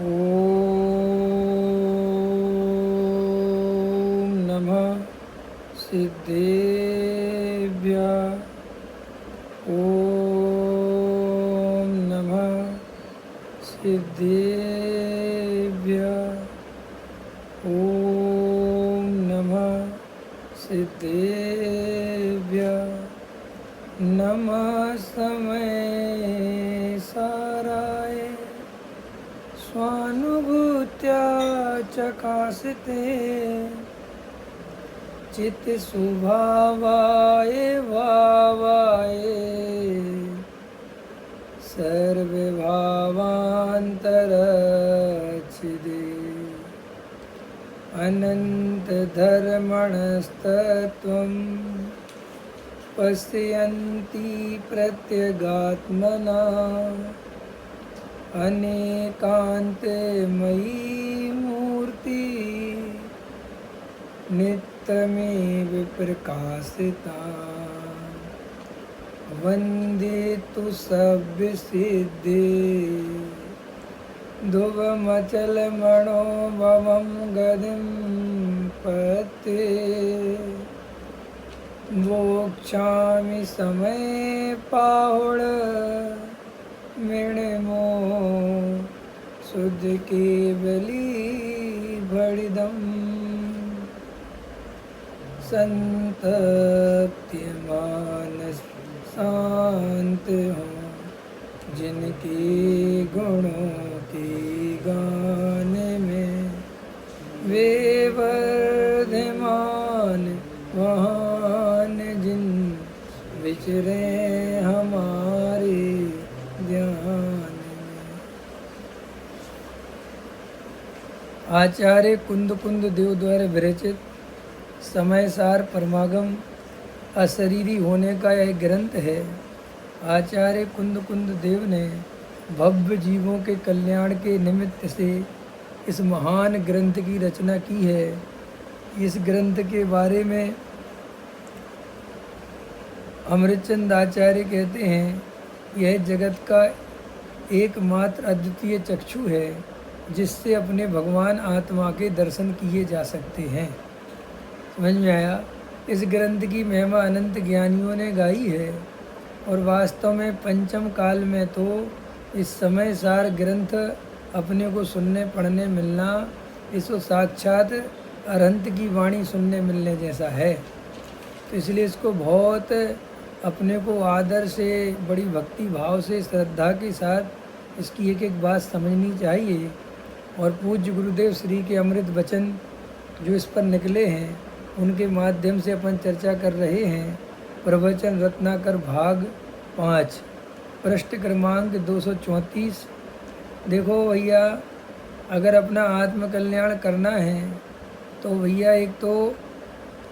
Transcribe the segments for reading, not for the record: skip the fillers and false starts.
ॐ नमः सिद्धेभ्यः। ॐ नमः सिद्धेभ्यः। ॐ नमः सिद्धेभ्यः। नमः समय साराय स्वानुभूत्या चकासिते चित्त स्वभावाय भावाय सर्वभावान्तरच्छिदे अनन्तधर्मणस्तत्त्वं पश्यन्ति प्रत्यगात्मना अनेकान्ते मयि मूर्ति नित्यमेव प्रकाशिता वन्दे तु सव्यसिद्धे ध्रुवमचलमणोभवं गतिं पते मोक्षामि समये पाहुण मृणमो शुद्ध केवली भड़िदम संतप्य मानस शांत हो जिनके गुणों के गाने में वे वर्धमान महान जिन विचरे हमारे ध्यान में। आचार्य कुंद कुंद देव द्वारा विरचित समय सार परमागम अशरीरी होने का यह ग्रंथ है। आचार्य कुंद कुंद देव ने भव्य जीवों के कल्याण के निमित्त से इस महान ग्रंथ की रचना की है। इस ग्रंथ के बारे में अमृतचंद आचार्य कहते हैं, यह जगत का एकमात्र अद्वितीय चक्षु है जिससे अपने भगवान आत्मा के दर्शन किए जा सकते हैं। समझ में आया? इस ग्रंथ की महिमा अनंत ज्ञानियों ने गाई है और वास्तव में पंचम काल में तो इस समय सार ग्रंथ अपने को सुनने पढ़ने मिलना इसको साक्षात अरहंत की वाणी सुनने मिलने जैसा है। तो इसलिए इसको बहुत अपने को आदर से, बड़ी भक्ति भाव से, श्रद्धा के साथ इसकी एक एक बात समझनी चाहिए। और पूज्य गुरुदेव श्री के अमृत वचन जो इस पर निकले हैं उनके माध्यम से अपन चर्चा कर रहे हैं। प्रवचन रत्नाकर भाग 5 पृष्ठ क्रमांक 234। देखो भैया, अगर अपना आत्म कल्याण करना है तो भैया एक तो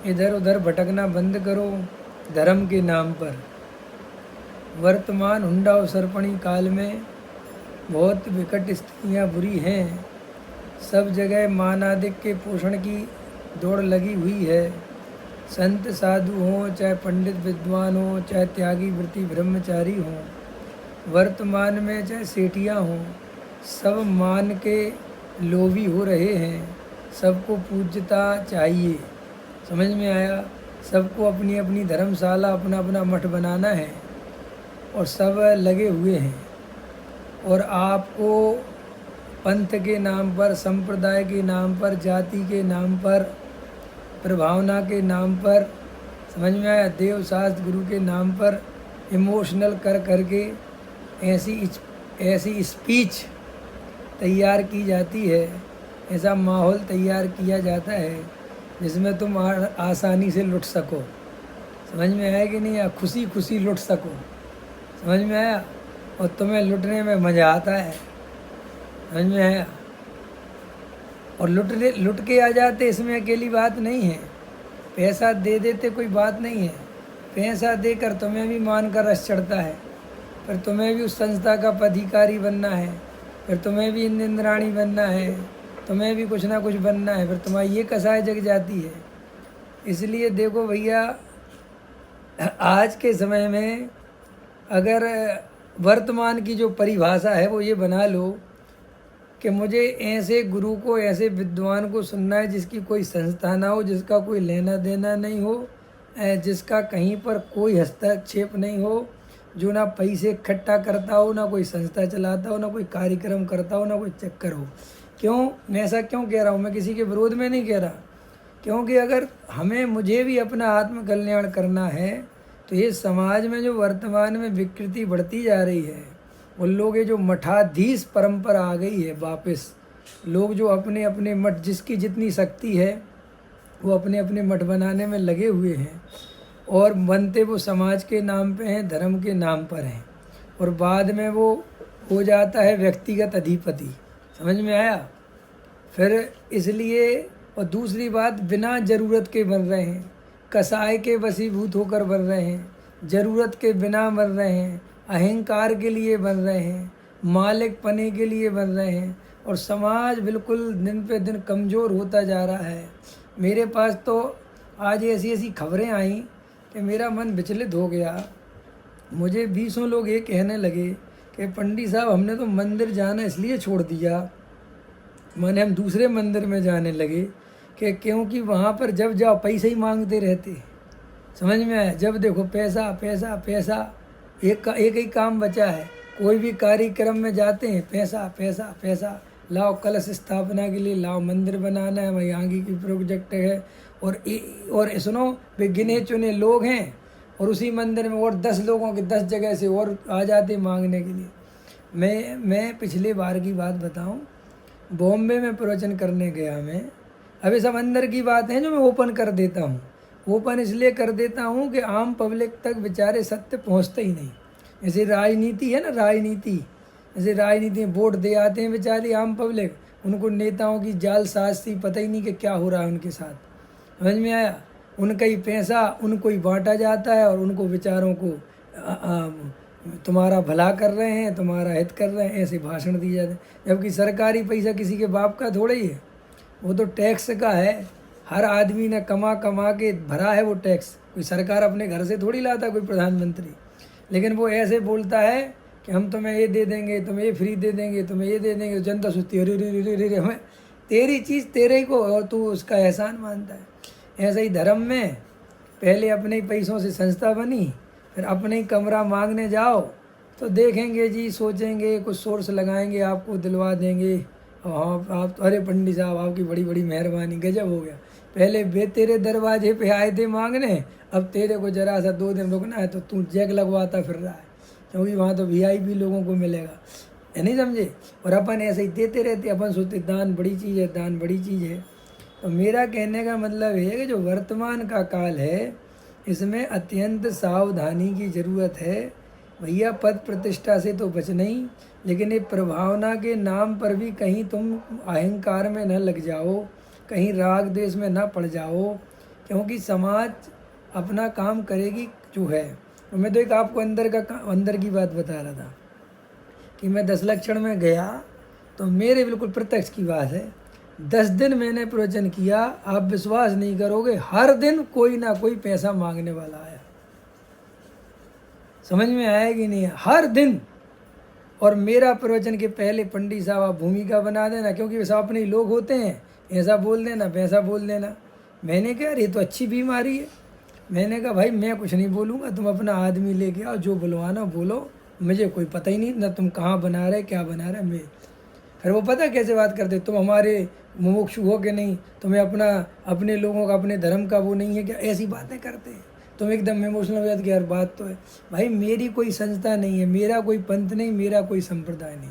इधर उधर भटकना बंद करो धर्म के नाम पर। वर्तमान हुंडा और सरपणी काल में बहुत विकट स्थितियाँ बुरी हैं। सब जगह मानादिक के पोषण की दौड़ लगी हुई है। संत साधु हों, चाहे पंडित विद्वान हों, चाहे त्यागी वृत्ति ब्रह्मचारी हों, वर्तमान में चाहे सेठियाँ हों, सब मान के लोभी हो रहे हैं। सबको पूज्यता चाहिए। समझ में आया? सबको अपनी अपनी धर्मशाला, अपना अपना मठ बनाना है और सब लगे हुए हैं। और आपको पंथ के नाम पर, संप्रदाय के नाम पर, जाति के नाम पर, प्रभावना के नाम पर, समझ में आया, देव शास्त्र गुरु के नाम पर इमोशनल कर करके ऐसी स्पीच तैयार की जाती है, ऐसा माहौल तैयार किया जाता है जिसमें तुम आसानी से लुट सको। समझ में आया कि नहीं? या खुशी खुशी लुट सको। समझ में आया? और तुम्हें लुटने में मज़ा आता है। समझ में आया? और लुट के आ जाते, इसमें अकेली बात नहीं है। पैसा दे देते कोई बात नहीं है। पैसा देकर तुम्हें भी मान का रस चढ़ता है, फिर तुम्हें भी उस संस्था का पदाधिकारी बनना है, फिर तुम्हें भी इंद्राणी बनना है, तुम्हें भी कुछ ना कुछ बनना है, फिर तुम्हारी ये कसाई जग जाती है। इसलिए देखो भैया, आज के समय में अगर वर्तमान की जो परिभाषा है वो ये बना लो कि मुझे ऐसे गुरु को, ऐसे विद्वान को सुनना है जिसकी कोई संस्था ना हो, जिसका कोई लेना देना नहीं हो, जिसका कहीं पर कोई हस्तक्षेप नहीं हो, जो ना पैसे इकट्ठा करता हो, ना कोई संस्था चलाता हो, ना कोई कार्यक्रम करता हो, ना कोई चक्कर हो। क्यों मैं ऐसा क्यों कह रहा हूँ? मैं किसी के विरोध में नहीं कह रहा, क्योंकि अगर मुझे भी अपना आत्म कल्याण करना है तो ये समाज में जो वर्तमान में विकृति बढ़ती जा रही है, उन लोग ये जो मठाधीश परंपरा आ गई है वापस, लोग जो अपने अपने मठ, जिसकी जितनी शक्ति है वो अपने अपने मठ बनाने में लगे हुए हैं, और बनते वो समाज के नाम पे हैं, धर्म के नाम पर हैं, और बाद में वो हो जाता है व्यक्तिगत अधिपति। समझ में आया? फिर इसलिए, और दूसरी बात, बिना ज़रूरत के बन रहे हैं, कसाय के वशीभूत होकर बन रहे हैं, ज़रूरत के बिना बन रहे हैं, अहंकार के लिए बन रहे हैं, मालिक पने के लिए बन रहे हैं, और समाज बिल्कुल दिन पे दिन कमज़ोर होता जा रहा है। मेरे पास तो आज ऐसी ऐसी खबरें आई कि मेरा मन विचलित हो गया। मुझे 20 लोग ये कहने लगे कि पंडित साहब हमने तो मंदिर जाना इसलिए छोड़ दिया, माने हम दूसरे मंदिर में जाने लगे कि क्योंकि वहाँ पर जब जाओ पैसे ही मांगते रहते। समझ में आया? जब देखो पैसा पैसा पैसा, एक ही काम बचा है, कोई भी कार्यक्रम में जाते हैं पैसा पैसा पैसा, लाओ कलश स्थापना के लिए, लाओ मंदिर बनाना है, वही आगे की प्रोजेक्ट है, और सुनो वे गिने चुने लोग हैं, और उसी मंदिर में और 10 लोगों के 10 जगह से और आ जाते मांगने के लिए। मैं पिछले बार की बात बताऊं, बॉम्बे में प्रवचन करने गया मैं। अभी सब अंदर की बात है जो मैं ओपन कर देता हूँ। ओपन इसलिए कर देता हूँ कि आम पब्लिक तक बेचारे सत्य पहुँचते ही नहीं। जैसे राजनीति है ना, जैसे राजनीति में वोट दे आते हैं बेचारी आम पब्लिक, उनको नेताओं की जालसाजी पता ही नहीं कि क्या हो रहा है उनके साथ। समझ में आया? उनका ही पैसा उनको ही बांटा जाता है, और उनको बेचारों को तुम्हारा भला कर रहे हैं, तुम्हारा हित कर रहे हैं, ऐसे भाषण दिए जाते हैं। जबकि सरकारी पैसा किसी के बाप का थोड़ा ही है, वो तो टैक्स का है। हर आदमी ने कमा कमा के भरा है वो टैक्स। कोई सरकार अपने घर से थोड़ी लाता, कोई प्रधानमंत्री। लेकिन वो ऐसे बोलता है कि हम तुम्हें ये दे देंगे, तुम्हें ये फ्री दे देंगे, तुम्हें ये दे देंगे। जनता सोचती है अरे हमें तेरी चीज़ तेरे ही को, और तू उसका एहसान मानता है। ऐसे ही धर्म में पहले अपने ही पैसों से संस्था बनी, फिर अपने ही कमरा मांगने जाओ तो देखेंगे जी, सोचेंगे कुछ सोर्स लगाएंगे, आपको दिलवा देंगे। हाँ आप तो, अरे पंडित साहब आपकी बड़ी बड़ी मेहरबानी, गजब हो गया। पहले वे तेरे दरवाजे पे आए थे मांगने, अब तेरे को जरा सा 2 दिन रुकना है तो तू जैक लगवाता फिर रहा है, क्योंकि वहाँ तो VIP लोगों को मिलेगा। है नहीं समझे? और अपन ऐसे ही देते रहते, अपन सोचते दान बड़ी चीज़ है, दान बड़ी चीज़ है। तो मेरा कहने का मतलब है कि जो वर्तमान का काल है, इसमें अत्यंत सावधानी की ज़रूरत है। भैया पद प्रतिष्ठा से तो बच नहीं, लेकिन ये प्रभावना के नाम पर भी कहीं तुम अहंकार में न लग जाओ, कहीं राग द्वेष में न पड़ जाओ, क्योंकि समाज अपना काम करेगी जो है। तो मैं तो एक आपको अंदर की बात बता रहा था कि मैं 10 लक्षण में गया, तो मेरे बिल्कुल प्रत्यक्ष की बात है। 10 दिन मैंने प्रवचन किया, आप विश्वास नहीं करोगे, हर दिन कोई ना कोई पैसा मांगने वाला आया। समझ में आया कि नहीं? हर दिन। और मेरा प्रवचन के पहले पंडित साहब आप भूमिका बना देना, क्योंकि वे सब अपने ही लोग होते हैं, ऐसा बोल देना वैसा बोल देना। मैंने कहा ये तो अच्छी बीमारी है। मैंने कहा भाई मैं कुछ नहीं बोलूँगा, तुम अपना आदमी लेके आओ, जो बुलवाना बोलो, मुझे कोई पता ही नहीं ना तुम कहाँ बना रहे क्या बना रहे। मैं फिर वो पता कैसे बात करते, तुम हमारे मुमुक्षु हो के नहीं, तुम्हें अपने लोगों का, अपने धर्म का वो नहीं है क्या, ऐसी बातें करते हैं। तुम एकदम इमोशनल हो जाते कि यार बात तो है। भाई मेरी कोई संस्था नहीं है, मेरा कोई पंथ नहीं, मेरा कोई संप्रदाय नहीं।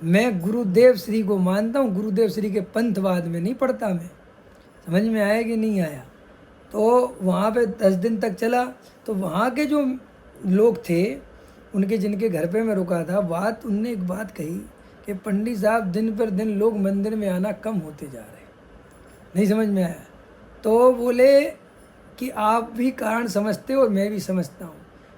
मैं गुरुदेव श्री को मानता हूँ, गुरुदेव श्री के पंथवाद में नहीं पढ़ता मैं। समझ में आया कि नहीं आया? तो वहाँ पे 10 दिन तक चला। तो वहाँ के जो लोग थे, उनके जिनके घर पे मैं रुका था, उनने एक बात कही कि पंडित साहब दिन पर दिन लोग मंदिर में आना कम होते जा रहे। नहीं समझ में आया? तो बोले कि आप भी कारण समझते हो और मैं भी समझता हूँ।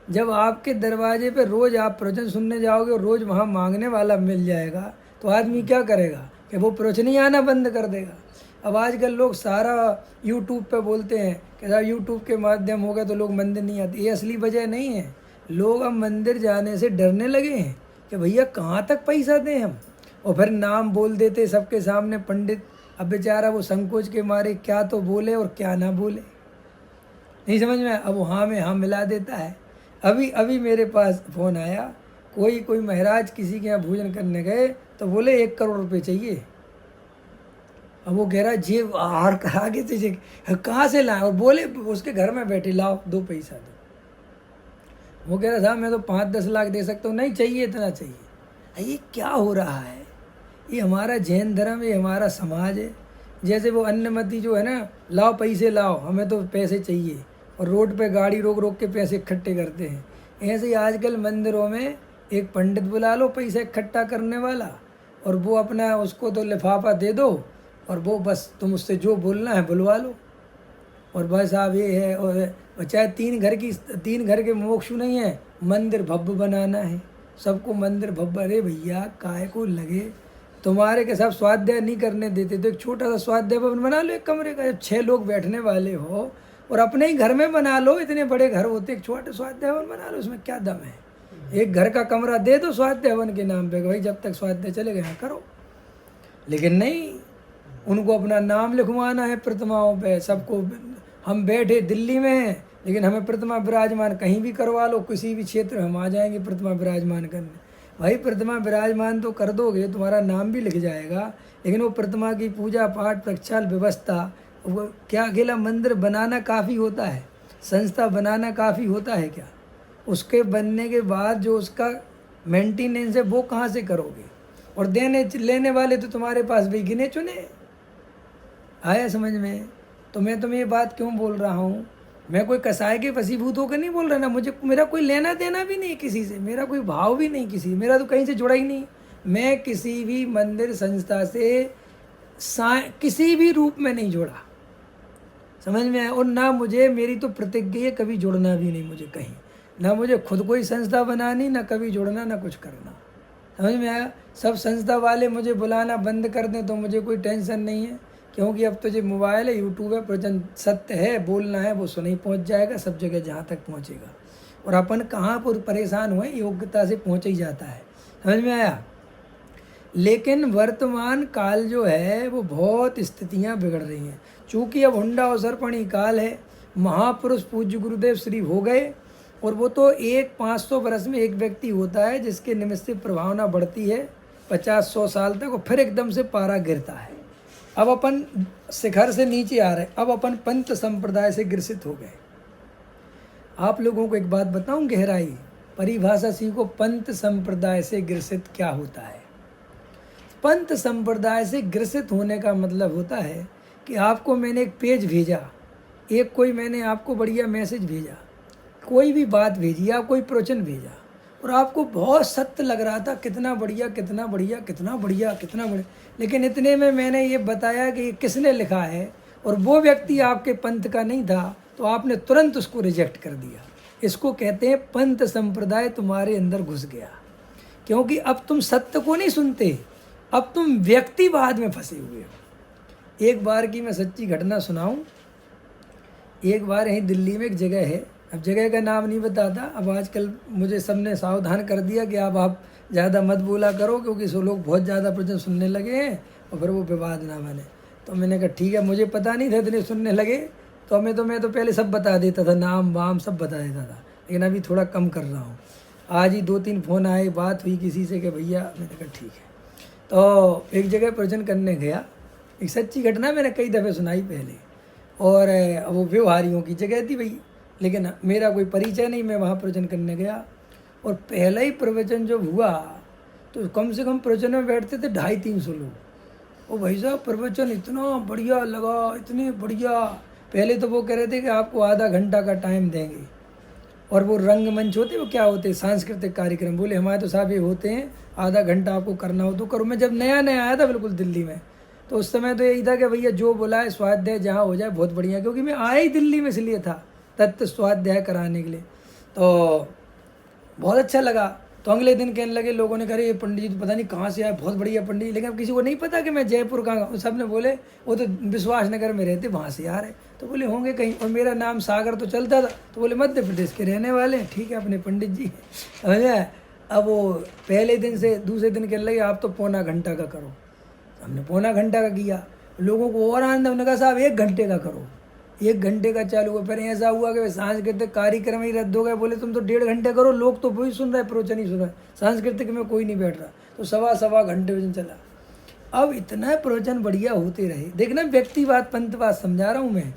जब आपके दरवाजे पे रोज़ आप प्रवचन सुनने जाओगे और रोज़ वहाँ मांगने वाला मिल जाएगा, तो आदमी क्या करेगा कि वो प्रवचन ही आना बंद कर देगा। अब आजकल लोग सारा यूट्यूब पे बोलते हैं कि साहब यूट्यूब के माध्यम हो गए तो लोग मंदिर नहीं आते। ये असली वजह नहीं है। लोग अब मंदिर जाने से डरने लगे हैं कि भैया कहाँ तक पैसा दें हम। और फिर नाम बोल देते सबके सामने पंडित। अब बेचारा वो संकोच के मारे क्या तो बोले और क्या ना बोले, नहीं समझ में। अब वो हाँ में हाँ मिला देता है। अभी अभी मेरे पास फ़ोन आया, कोई महाराज किसी के यहाँ भोजन करने गए तो बोले 1 करोड़ रुपए चाहिए। अब वो कह रहा जेब हार आगे से कहाँ से लाए, और बोले उसके घर में बैठे लाओ 2 पैसा दो। वो कह रहा था मैं तो 5-10 लाख दे सकता हूँ, नहीं चाहिए इतना चाहिए। ये क्या हो रहा है, ये हमारा जैन धर्म, ये हमारा समाज है। जैसे वो अन्नमति जो है ना, लाओ पैसे लाओ, हमें तो पैसे चाहिए, और रोड पे गाड़ी रोक रोक के पैसे इकट्ठे करते हैं। ऐसे ही आजकल मंदिरों में एक पंडित बुला लो पैसा इकट्ठा करने वाला, और वो अपना उसको तो लिफाफा दे दो, और वो बस तुम उससे जो बोलना है बुलवा लो, और बस आप ये है। और चाहे 3 घर के मोक्षु नहीं है, मंदिर भव्य बनाना है, सबको मंदिर भव्य। अरे भैया काय को लगे, तुम्हारे के साथ स्वाध्याय नहीं करने देते तो एक छोटा सा स्वाध्याय भवन बना लो, एक कमरे का, जब 6 लोग बैठने वाले हो, और अपने ही घर में बना लो। इतने बड़े घर होते, एक छोटे स्वाध्याय भवन बना लो, उसमें क्या दम है। एक घर का कमरा दे दो स्वाध्याय भवन के नाम पे, भाई जब तक स्वाध्याय चले गए करो। लेकिन नहीं, उनको अपना नाम लिखवाना है प्रतिमाओं पे। सबको, हम बैठे दिल्ली में हैं लेकिन हमें प्रतिमा विराजमान कहीं भी करवा लो, किसी भी क्षेत्र में हम आ जाएंगे प्रतिमा विराजमान करने। भाई प्रतिमा विराजमान तो कर दोगे, तुम्हारा नाम भी लिख जाएगा, लेकिन वो प्रतिमा की पूजा पाठ प्रक्षाल व्यवस्था, वो क्या अकेला मंदिर बनाना काफ़ी होता है, संस्था बनाना काफ़ी होता है क्या? उसके बनने के बाद जो उसका मेंटेनेंस है वो कहाँ से करोगे? और देने लेने वाले तो तुम्हारे पास भी गिने चुने। आया समझ में? तो मैं तुम्हें ये बात क्यों बोल रहा हूँ, मैं कोई कसाई के वशीभूत होकर नहीं बोल रहा ना, मुझे मेरा कोई लेना देना भी नहीं किसी से, मेरा कोई भाव भी नहीं किसी, मेरा तो कहीं से जुड़ा ही नहीं। मैं किसी भी मंदिर संस्था से किसी भी रूप में नहीं जुड़ा, समझ में आया? और ना मुझे, मेरी तो प्रतिज्ञा है कभी जुड़ना भी नहीं मुझे कहीं, ना मुझे खुद कोई संस्था बनानी, ना कभी जुड़ना, ना कुछ करना। समझ में आया? सब संस्था वाले मुझे बुलाना बंद कर दें तो मुझे कोई टेंशन नहीं है, क्योंकि अब तो जो मोबाइल है, यूट्यूब है, प्रवचन सत्य है, बोलना है वो सुनाई पहुंच जाएगा सब जगह जहाँ तक पहुंचेगा। और अपन कहाँ पर परेशान हुए, योग्यता से पहुँच ही जाता है। समझ में आया? लेकिन वर्तमान काल जो है वो बहुत स्थितियाँ बिगड़ रही हैं, चूँकि अब हुंडा अवसरपणी काल है। महापुरुष पूज्य गुरुदेव श्री हो गए, और वो तो 500 वर्ष में एक व्यक्ति होता है जिसके निमित्त से प्रभावना बढ़ती है 50-100 साल तक, और फिर एकदम से पारा गिरता है। अब अपन शिखर से नीचे आ रहे, अब अपन पंथ संप्रदाय से ग्रसित हो गए। आप लोगों को एक बात बताऊं, गहराई परिभाषा सीखो, पंथ संप्रदाय से ग्रसित क्या होता है। पंथ संप्रदाय से ग्रसित होने का मतलब होता है कि आपको मैंने एक पेज भेजा, एक कोई मैंने आपको बढ़िया मैसेज भेजा, कोई भी बात भेजी, आप कोई प्रवचन भेजा, और आपको बहुत सत्य लग रहा था, कितना बढ़िया कितना बढ़िया कितना बढ़िया कितना बढ़िया, लेकिन इतने में मैंने ये बताया कि ये किसने लिखा है, और वो व्यक्ति आपके पंथ का नहीं था, तो आपने तुरंत उसको रिजेक्ट कर दिया। इसको कहते हैं पंथ संप्रदाय तुम्हारे अंदर घुस गया, क्योंकि अब तुम सत्य को नहीं सुनते, अब तुम व्यक्तिवाद में फंसे हुए हो। एक बार की मैं सच्ची घटना सुनाऊं। एक बार यहीं दिल्ली में एक जगह है, अब जगह का नाम नहीं बताता, अब आजकल मुझे सबने सावधान कर दिया कि अब आप ज़्यादा मत बोला करो, क्योंकि सो लोग बहुत ज़्यादा प्रवचन सुनने लगे हैं और फिर वो विवाद ना बने। तो मैंने कहा ठीक है, मुझे पता नहीं था इतने सुनने लगे, तो मैं तो पहले सब बता देता था, नाम वाम सब बता देता था, लेकिन अभी थोड़ा कम कर रहा हूँ। आज ही 2-3 फ़ोन आए, बात हुई किसी से कि भैया, मैंने कहा ठीक है। तो एक जगह प्रवचन करने गया, एक सच्ची घटना मैंने कई दफ़े सुनाई पहले, और वो व्यवहारियों की जगह थी भाई, लेकिन मेरा कोई परिचय नहीं, मैं वहाँ प्रवचन करने गया, और पहला ही प्रवचन जब हुआ तो कम से कम प्रवचन में बैठते थे 250-300 लोग। और भाई साहब प्रवचन इतना बढ़िया लगा, इतने बढ़िया। पहले तो वो कह रहे थे कि आपको आधा घंटा का टाइम देंगे, और वो रंगमंच होते, वो क्या होते, सांस्कृतिक कार्यक्रम, बोले हमारे तो साहब ये होते हैं, आधा घंटा आपको करना हो तो करो। मैं जब नया नया आया था बिल्कुल दिल्ली में, तो उस समय तो यही था कि भैया जो बुलाए स्वाध्याय जहाँ हो जाए बहुत बढ़िया, क्योंकि मैं आया ही दिल्ली में इसलिए था, तत्व स्वाध्याय कराने के लिए। तो बहुत अच्छा लगा। तो अगले दिन कहने लगे लोगों ने, करे ये पंडित जी तो पता नहीं कहाँ से आए, बहुत बढ़िया पंडित जी, लेकिन अब किसी को नहीं पता कि मैं जयपुर का हूँ। सब ने बोले वो तो विश्वास नगर में रहते, वहाँ से आ रहे, तो बोले होंगे कहीं, और मेरा नाम सागर तो चलता था, तो बोले मध्य प्रदेश के रहने वाले हैं। ठीक है, अपने पंडित जी, समझ आए। अब वो पहले दिन से दूसरे दिन कहने लगे आप तो पौना घंटा का करो। हमने पौना घंटा का किया, लोगों को और आनंद, हमने कहा साहब 1 घंटे का करो। 1 घंटे का चालू हुआ। फिर ऐसा हुआ कि सांस्कृतिक कार्यक्रम ही रद्द हो गए। बोले तुम तो 1.5 घंटे करो, लोग तो वही सुन रहे, प्रवचन ही सुन रहे, सांस्कृतिक में कोई नहीं बैठ रहा। तो सवा घंटे वजन चला। अब इतना प्रवचन बढ़िया होते रहे। देखना व्यक्तिवाद पंथवाद समझा रहा हूँ मैं।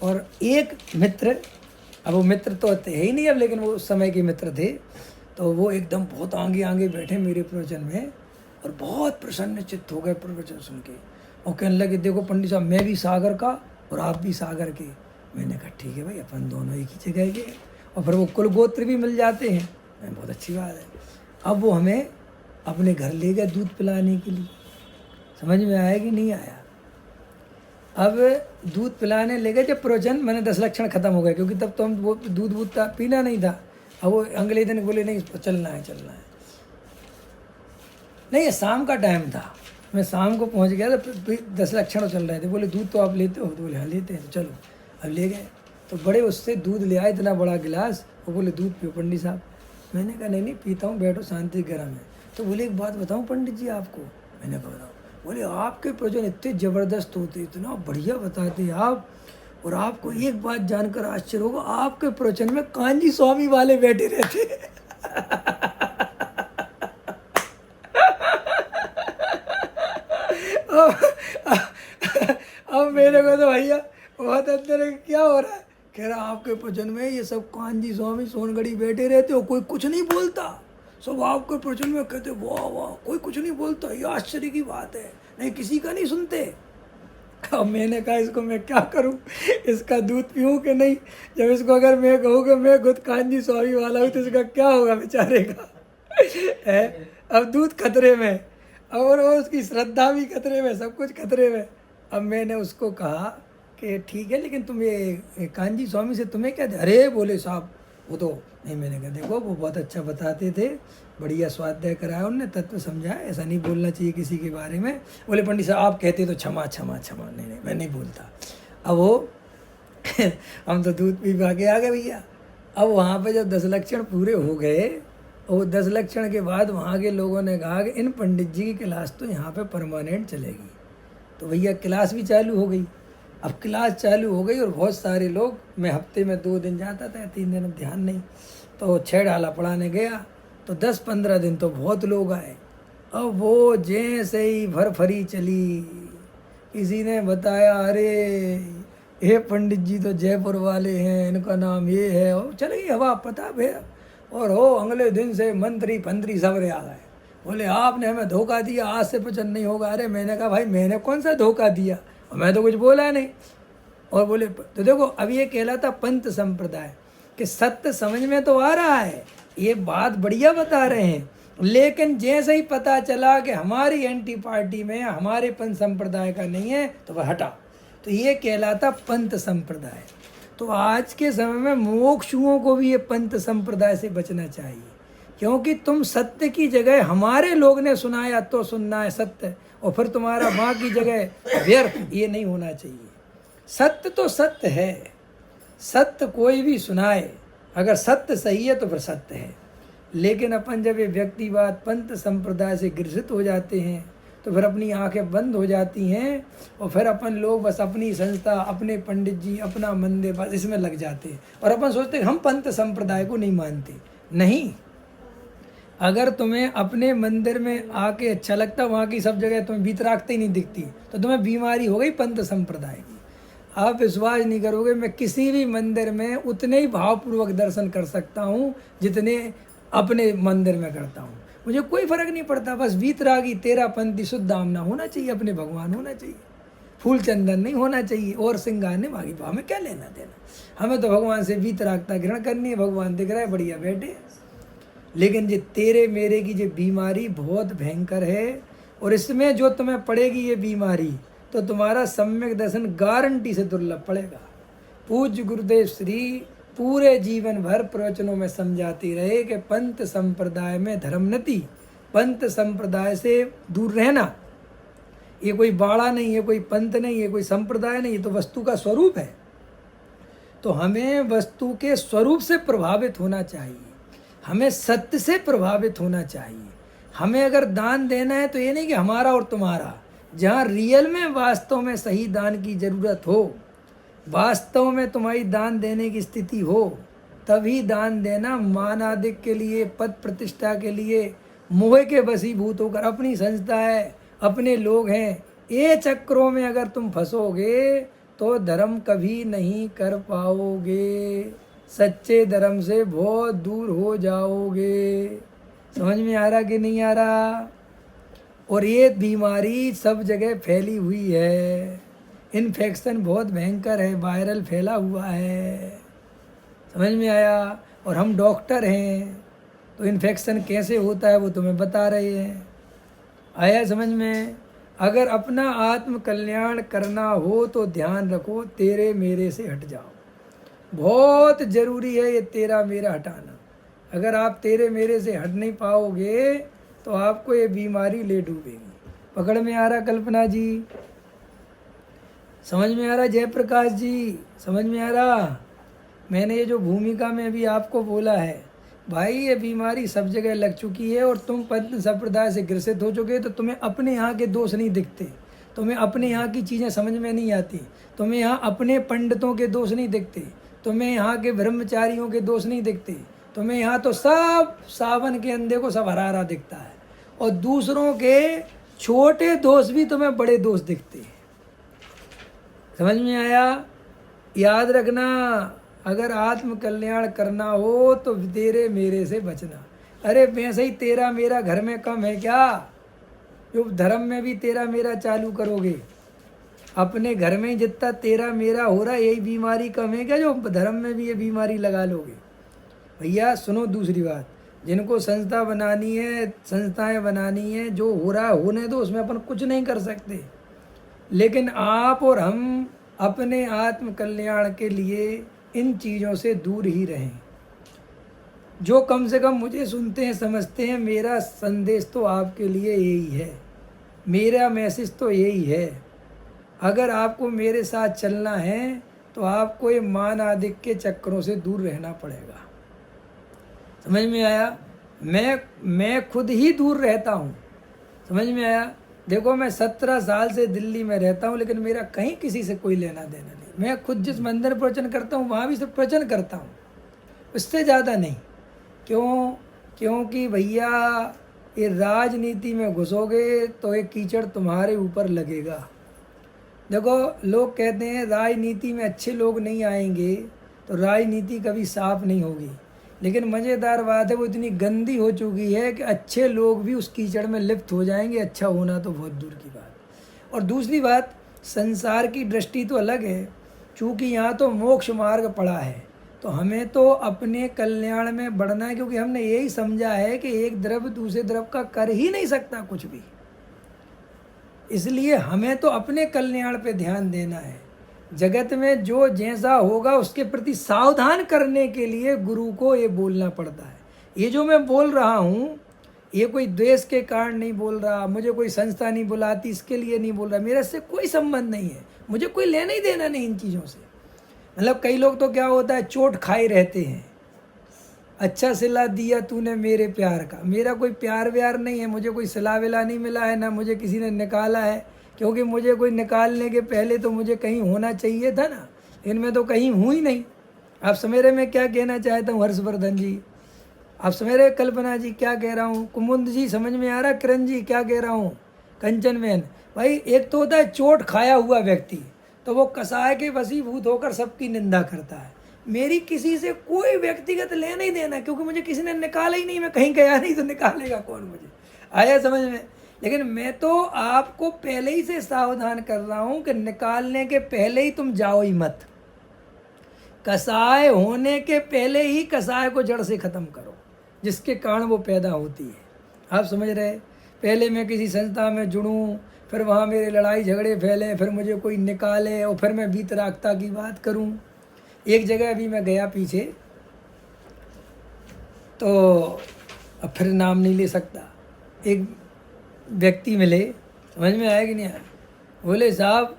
और एक मित्र, अब वो मित्र तो है ही नहीं अब, लेकिन वो उस समय के मित्र थे, तो वो एकदम बहुत आगे आगे बैठे मेरे प्रवचन में और बहुत प्रसन्न चित्त हो गए प्रवचन सुन के। और कहने लगे देखो पंडित साहब मैं भी सागर का और आप भी सागर के। मैंने कहा ठीक है भाई, अपन दोनों एक ही जगह के। और फिर वो कुल गोत्र भी मिल जाते हैं। मैं बहुत अच्छी बात है। अब वो हमें अपने घर ले गए दूध पिलाने के लिए। समझ में आया कि नहीं आया? अब दूध पिलाने ले गए। जब प्रवचन मैंने 10 लक्षण खत्म हो गए, क्योंकि तब तो हम वो दूध पीना नहीं था। अब वो अगले दिन बोले नहीं चलना है। नहीं, ये शाम का टाइम था, मैं शाम को पहुंच गया तो 10 लक्षण चल रहे थे। बोले दूध तो आप लेते हो? तो बोले हाँ लेते हैं। तो चलो, अब ले गए। तो बड़े उससे दूध ले आए, इतना बड़ा गिलास। वो बोले दूध पियो पंडित साहब। मैंने कहा नहीं पीता हूँ, बैठो शांति गर्म है। तो बोले एक बात बताऊँ पंडित जी आपको। मैंने कहा बताओ। बोले आपके प्रवचन इतने ज़बरदस्त होते, इतना बढ़िया बताते आप, और आपको एक बात जानकर आश्चर्य होगा, आपके प्रवचन में कांजी स्वामी वाले बैठे रहते। अब मेरे को तो भैया बहुत अंदर है, क्या हो रहा है? कह रहा आपके प्रवचन में ये सब कांजी स्वामी सोनगढ़ी बैठे रहते हो, कोई कुछ नहीं बोलता। सब आपके प्रवचन में कहते वाह वाह, कोई कुछ नहीं बोलता, ये आश्चर्य की बात है, नहीं किसी का नहीं सुनते। अब मैंने कहा इसको मैं क्या करूं, इसका दूध पीऊं कि नहीं? जब इसको अगर मैं कहूँ कि मैं खुद कांजी स्वामी वाला हूँ तो इसका क्या होगा बेचारे का? है अब दूध खतरे में, और उसकी श्रद्धा भी खतरे में, सब कुछ खतरे में। अब मैंने उसको कहा कि ठीक है, लेकिन तुम ये कांजी स्वामी से तुम्हें क्या? अरे बोले साहब वो तो नहीं। मैंने कहा देखो वो बहुत अच्छा बताते थे, बढ़िया स्वाध्याय कराया उनने, तत्व समझाया, ऐसा नहीं बोलना चाहिए किसी के बारे में। बोले पंडित साहब आप कहते तो क्षमा। नहीं मैं नहीं बोलता। अब वो हम तो दूध पी के आ गए भैया। अब वहाँ पे जब 10 लक्षण पूरे हो गए, और 10 लक्षण के बाद वहाँ के लोगों ने कहा कि इन पंडित जी की क्लास तो यहाँ पे परमानेंट चलेगी। तो भैया क्लास भी चालू हो गई। अब क्लास चालू हो गई और बहुत सारे लोग, मैं हफ्ते में 2 दिन जाता था, 3 दिन अब ध्यान नहीं, तो 6 डाला पढ़ाने गया तो 10-15 दिन तो बहुत लोग आए। अब वो जैसे ही भरफरी चली, किसी ने बताया अरे ये पंडित जी तो जयपुर वाले हैं, इनका नाम ये है, और चल गई हवा पता भैया। और हो अगले दिन से मंत्री फंत्री सब आ गए। बोले आपने हमें धोखा दिया, आज से प्रवचन नहीं होगा। अरे मैंने कहा भाई मैंने कौन सा धोखा दिया, मैं तो कुछ बोला नहीं। और बोले तो देखो अब ये कहलाता पंथ संप्रदाय, कि सत्य समझ में तो आ रहा है, ये बात बढ़िया बता रहे हैं, लेकिन जैसे ही पता चला कि हमारी एंटी पार्टी में हमारे पंथ संप्रदाय का नहीं है तो वह हटा। तो ये कहलाता पंथ संप्रदाय। तो आज के समय में मोक्षुओं को भी ये पंथ संप्रदाय से बचना चाहिए, क्योंकि तुम सत्य की जगह हमारे लोग ने सुनाया तो सुनना है सत्य, और फिर तुम्हारा वहाँ की जगह व्यर्थ, ये नहीं होना चाहिए। सत्य तो सत्य है, सत्य कोई भी सुनाए, अगर सत्य सही है तो फिर सत्य है। लेकिन अपन जब ये व्यक्तिवाद पंथ संप्रदाय से ग्रसित हो जाते हैं तो फिर अपनी आंखें बंद हो जाती हैं, और फिर अपन लोग बस अपनी संस्था, अपने पंडित जी, अपना मंदिर, बस इसमें लग जाते हैं। और अपन सोचते हैं हम पंथ संप्रदाय को नहीं मानते। नहीं, अगर तुम्हें अपने मंदिर में आके अच्छा लगता, वहाँ की सब जगह तुम्हें वीतरागता ही नहीं दिखती, तो तुम्हें बीमारी हो गई पंथ संप्रदाय की। आप विश्वास नहीं करोगे, मैं किसी भी मंदिर में उतने ही भावपूर्वक दर्शन कर सकता हूँ जितने अपने मंदिर में करता हूँ। मुझे कोई फर्क नहीं पड़ता, बस वीतरागी तेरा पंथी शुद्ध आमना होना चाहिए, अपने भगवान होना चाहिए, फूल चंदन नहीं होना चाहिए, और श्रृंगार ने भागी भाव में क्या लेना देना। हमें तो भगवान से वीतरागता ग्रहण करनी है, भगवान दिख रहा है बढ़िया बैठे। लेकिन ये तेरे मेरे की जो बीमारी बहुत भयंकर है, और इसमें जो तुम्हें पड़ेगी ये बीमारी, तो तुम्हारा सम्यक दर्शन गारंटी से दुर्लभ पड़ेगा। पूज्य गुरुदेव श्री पूरे जीवन भर प्रवचनों में समझाती रहे कि पंथ संप्रदाय में धर्मनति, पंथ संप्रदाय से दूर रहना। ये कोई बाड़ा नहीं है, कोई पंथ नहीं है, कोई संप्रदाय नहीं, ये तो वस्तु का स्वरूप है। तो हमें वस्तु के स्वरूप से प्रभावित होना चाहिए। हमें सत्य से प्रभावित होना चाहिए। हमें अगर दान देना है तो ये नहीं कि हमारा और तुम्हारा, जहाँ रियल में वास्तव में सही दान की ज़रूरत हो, वास्तव में तुम्हारी दान देने की स्थिति हो, तभी दान देना। मान आदि के लिए, पद प्रतिष्ठा के लिए मोह के वशीभूत होकर अपनी संस्था है, अपने लोग हैं, ये चक्रों में अगर तुम फंसोगे तो धर्म कभी नहीं कर पाओगे, सच्चे धर्म से बहुत दूर हो जाओगे। समझ में आ रहा कि नहीं आ रहा? और ये बीमारी सब जगह फैली हुई है, इन्फेक्शन बहुत भयंकर है, वायरल फैला हुआ है। समझ में आया? और हम डॉक्टर हैं तो इन्फेक्शन कैसे होता है वो तुम्हें बता रहे हैं। आया समझ में? अगर अपना आत्म कल्याण करना हो तो ध्यान रखो, तेरे मेरे से हट जाओ। बहुत ज़रूरी है ये तेरा मेरा हटाना। अगर आप तेरे मेरे से हट नहीं पाओगे तो आपको ये बीमारी ले डूबेगी। पकड़ में आ रहा कल्पना जी? समझ में आ रहा जयप्रकाश जी? समझ में आ रहा? मैंने ये जो भूमिका में भी आपको बोला है, भाई ये बीमारी सब जगह लग चुकी है और तुम पंथ संप्रदाय से ग्रसित हो चुके, तो तुम्हें अपने यहाँ के दोष नहीं दिखते, तुम्हें अपने यहाँ की चीज़ें समझ में नहीं आती, तुम्हें यहाँ अपने पंडितों के दोष नहीं दिखते, तुम्हें यहाँ के ब्रह्मचारियों के दोष नहीं दिखते, तुम्हें यहाँ तो सब सावन के अंधे को सब हरा हरा दिखता है, और दूसरों के छोटे दोष भी तुम्हें बड़े दोष दिखते हैं। समझ में आया? याद रखना, अगर आत्म कल्याण करना हो तो तेरे मेरे से बचना। अरे वैसे ही तेरा मेरा घर में कम है क्या? जो धर्म में भी तेरा मेरा चालू करोगे, अपने घर में जितना तेरा मेरा हो रहा है यही बीमारी कम है क्या जो धर्म में भी ये बीमारी लगा लोगे? भैया सुनो दूसरी बात, जिनको संस्था बनानी है, संस्थाएं बनानी है, जो हो रहा है होने दो, उसमें अपन कुछ नहीं कर सकते। लेकिन आप और हम अपने आत्म कल्याण के लिए इन चीज़ों से दूर ही रहें। जो कम से कम मुझे सुनते हैं, समझते हैं, मेरा संदेश तो आपके लिए यही है, मेरा मैसेज तो यही है। अगर आपको मेरे साथ चलना है तो आपको ये मान आदि के चक्करों से दूर रहना पड़ेगा। समझ में आया? मैं खुद ही दूर रहता हूँ। समझ में आया? देखो मैं 17 साल से दिल्ली में रहता हूँ, लेकिन मेरा कहीं किसी से कोई लेना देना नहीं। मैं खुद जिस मंदिर प्रवचन करता हूँ वहाँ भी सिर्फ प्रवचन करता हूँ, उससे ज़्यादा नहीं। क्यों? क्योंकि भैया ये राजनीति में घुसोगे तो ये कीचड़ तुम्हारे ऊपर लगेगा। देखो लोग कहते हैं राजनीति में अच्छे लोग नहीं आएंगे तो राजनीति कभी साफ नहीं होगी, लेकिन मज़ेदार बात है वो इतनी गंदी हो चुकी है कि अच्छे लोग भी उस कीचड़ में लिप्त हो जाएंगे। अच्छा होना तो बहुत दूर की बात। और दूसरी बात, संसार की दृष्टि तो अलग है, चूँकि यहाँ तो मोक्ष मार्ग पड़ा है, तो हमें तो अपने कल्याण में बढ़ना है, क्योंकि हमने यही समझा है कि एक द्रव्य दूसरे द्रव्य का कर ही नहीं सकता कुछ भी। इसलिए हमें तो अपने कल्याण पे ध्यान देना है। जगत में जो जैसा होगा उसके प्रति सावधान करने के लिए गुरु को ये बोलना पड़ता है। ये जो मैं बोल रहा हूँ ये कोई द्वेष के कारण नहीं बोल रहा, मुझे कोई संस्था नहीं बुलाती इसके लिए नहीं बोल रहा, मेरे से कोई संबंध नहीं है, मुझे कोई लेना ही देना नहीं इन चीज़ों से। मतलब कई लोग तो क्या होता है चोट खाए रहते हैं, अच्छा सिला दिया तूने मेरे प्यार का। मेरा कोई प्यार व्यार नहीं है, मुझे कोई सिला विला नहीं मिला है, ना मुझे किसी ने निकाला है, क्योंकि मुझे कोई निकालने के पहले तो मुझे कहीं होना चाहिए था ना, इनमें तो कहीं हूँ ही नहीं। आप समझ रहे मैं क्या कहना चाहता हूँ हर्षवर्धन जी? आप समझ रहे कल्पना जी क्या कह रहा हूँ? कुमुद जी समझ में आ रहा? किरण जी क्या कह रहा हूँ? कंचन बहन भाई, एक तो होता है चोट खाया हुआ व्यक्ति, तो वो कसाय के वशीभूत होकर सबकी निंदा करता है। मेरी किसी से कोई व्यक्तिगत लेना ही देना, क्योंकि मुझे किसी ने निकाला ही नहीं, मैं कहीं गया नहीं तो निकालेगा कौन मुझे? आया समझ में? लेकिन मैं तो आपको पहले ही से सावधान कर रहा हूँ कि निकालने के पहले ही तुम जाओ ही मत, कसाय होने के पहले ही कसाय को जड़ से ख़त्म करो, जिसके कारण वो पैदा होती है। आप समझ रहे? पहले मैं किसी संस्था में जुड़ूँ, फिर वहाँ मेरे लड़ाई झगड़े फैले, फिर मुझे कोई निकाले और फिर मैं वीतरागता की बात करूँ। एक जगह अभी मैं गया पीछे, तो अब फिर नाम नहीं ले सकता, एक व्यक्ति मिले, समझ में आया कि नहीं आया? बोले साहब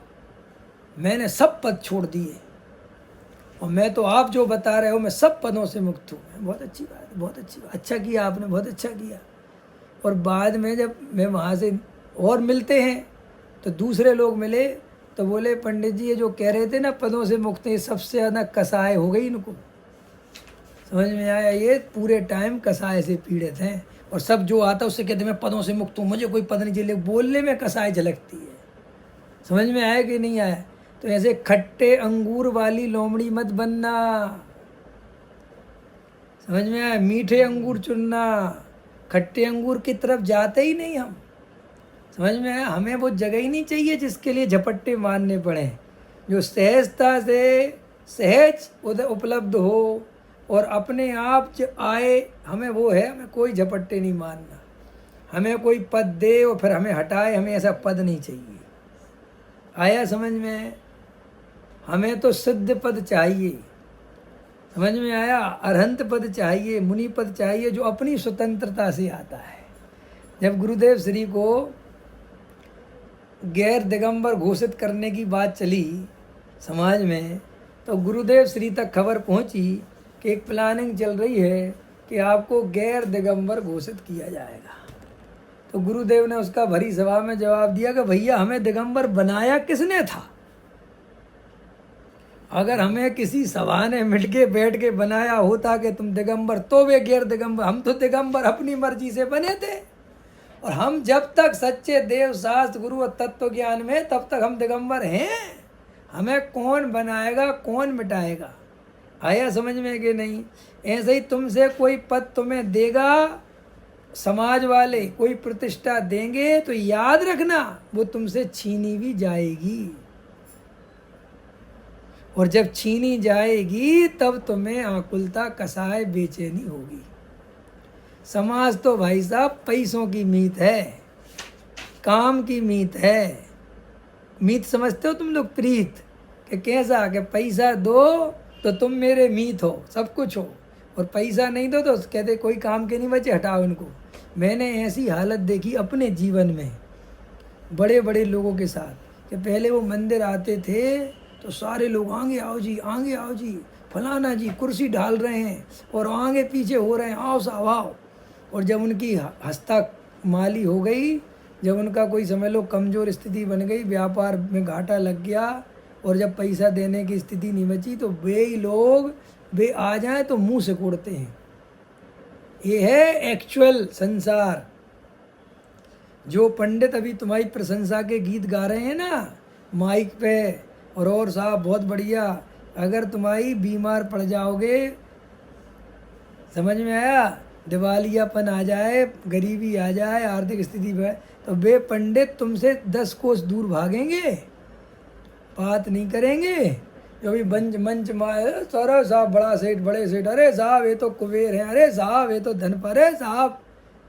मैंने सब पद छोड़ दिए, और मैं तो आप जो बता रहे हो मैं सब पदों से मुक्त हूँ। बहुत अच्छी बात है, बहुत अच्छी बात, अच्छा किया आपने, बहुत अच्छा किया। और बाद में जब मैं वहाँ से और मिलते हैं तो दूसरे लोग मिले तो बोले पंडित जी ये जो कह रहे थे ना पदों से मुक्त है, सबसे ज़्यादा कसाय हो गई इनको। समझ में आया, ये पूरे टाइम कसाय से पीड़ित हैं। और सब जो आता है उससे कहते मैं पदों से मुक्त हूँ, मुझे कोई पद नहीं चाहिए, बोलने में कसाय झलकती है। समझ में आया कि नहीं आया? तो ऐसे खट्टे अंगूर वाली लोमड़ी मत बनना। समझ में आया? मीठे अंगूर चुनना, खट्टे अंगूर की तरफ जाते ही नहीं हम। समझ में आया? हमें वो जगह ही नहीं चाहिए जिसके लिए झपट्टे मारने पड़े, जो सहजता से सहज उधर उपलब्ध हो और अपने आप जो आए, हमें वो है। हमें कोई झपट्टे नहीं मारना, हमें कोई पद दे और फिर हमें हटाए, हमें ऐसा पद नहीं चाहिए। आया समझ में? हमें तो सिद्ध पद चाहिए। समझ में आया? अरहंत पद चाहिए, मुनि पद चाहिए, जो अपनी स्वतंत्रता से आता है। जब गुरुदेव श्री को गैर दिगंबर घोषित करने की बात चली समाज में, तो गुरुदेव श्री तक खबर पहुंची कि एक प्लानिंग चल रही है कि आपको गैर दिगंबर घोषित किया जाएगा। तो गुरुदेव ने उसका भरी सभा में जवाब दिया कि भैया हमें दिगंबर बनाया किसने था? अगर हमें किसी सभा ने मिट के बैठ के बनाया होता कि तुम दिगंबर, तो वे गैर दिगंबर। हम तो दिगंबर अपनी मर्जी से बने थे, और हम जब तक सच्चे देव शास्त्र गुरु और तत्व ज्ञान में, तब तक हम दिगंबर हैं। हमें कौन बनाएगा, कौन मिटाएगा? आया समझ में कि नहीं? ऐसे ही तुमसे कोई पद तुम्हें देगा, समाज वाले कोई प्रतिष्ठा देंगे, तो याद रखना वो तुमसे छीनी भी जाएगी। और जब छीनी जाएगी तब तुम्हें आकुलता, कसाय, बेचैनी होगी। समाज तो भाई साहब पैसों की मीत है, काम की मीत है। मीत समझते हो तुम लोग? प्रीत कि कैसा, कि पैसा दो तो तुम मेरे मीत हो, सब कुछ हो, और पैसा नहीं दो तो कहते कोई काम के नहीं बचे, हटाओ इनको। मैंने ऐसी हालत देखी अपने जीवन में बड़े बड़े लोगों के साथ कि पहले वो मंदिर आते थे तो सारे लोग आगे आओ जी, आगे आओ जी, फलाना जी कुर्सी डाल रहे हैं और आगे पीछे हो रहे हैं, आओ साहब आओ। और जब उनकी हस्ता माली हो गई, जब उनका कोई समझ लो कमज़ोर स्थिति बन गई, व्यापार में घाटा लग गया, और जब पैसा देने की स्थिति नहीं बची, तो वे ही लोग वे आ जाएं तो मुंह से कोड़ते हैं। ये है एक्चुअल संसार। जो पंडित अभी तुम्हारी प्रशंसा के गीत गा रहे हैं ना माइक पे, और साहब बहुत बढ़िया, अगर तुम्हारी बीमार पड़ जाओगे, समझ में आया, दिवालियापन आ जाए, गरीबी आ जाए, आर्थिक स्थिति में, तो वे पंडित तुमसे 10 कोस दूर भागेंगे, बात नहीं करेंगे। जो भी मंच सर साहब बड़ा सेठ, बड़े सेठ, अरे साहब ये तो कुबेर हैं, अरे साहब ये तो धन पर है साहब,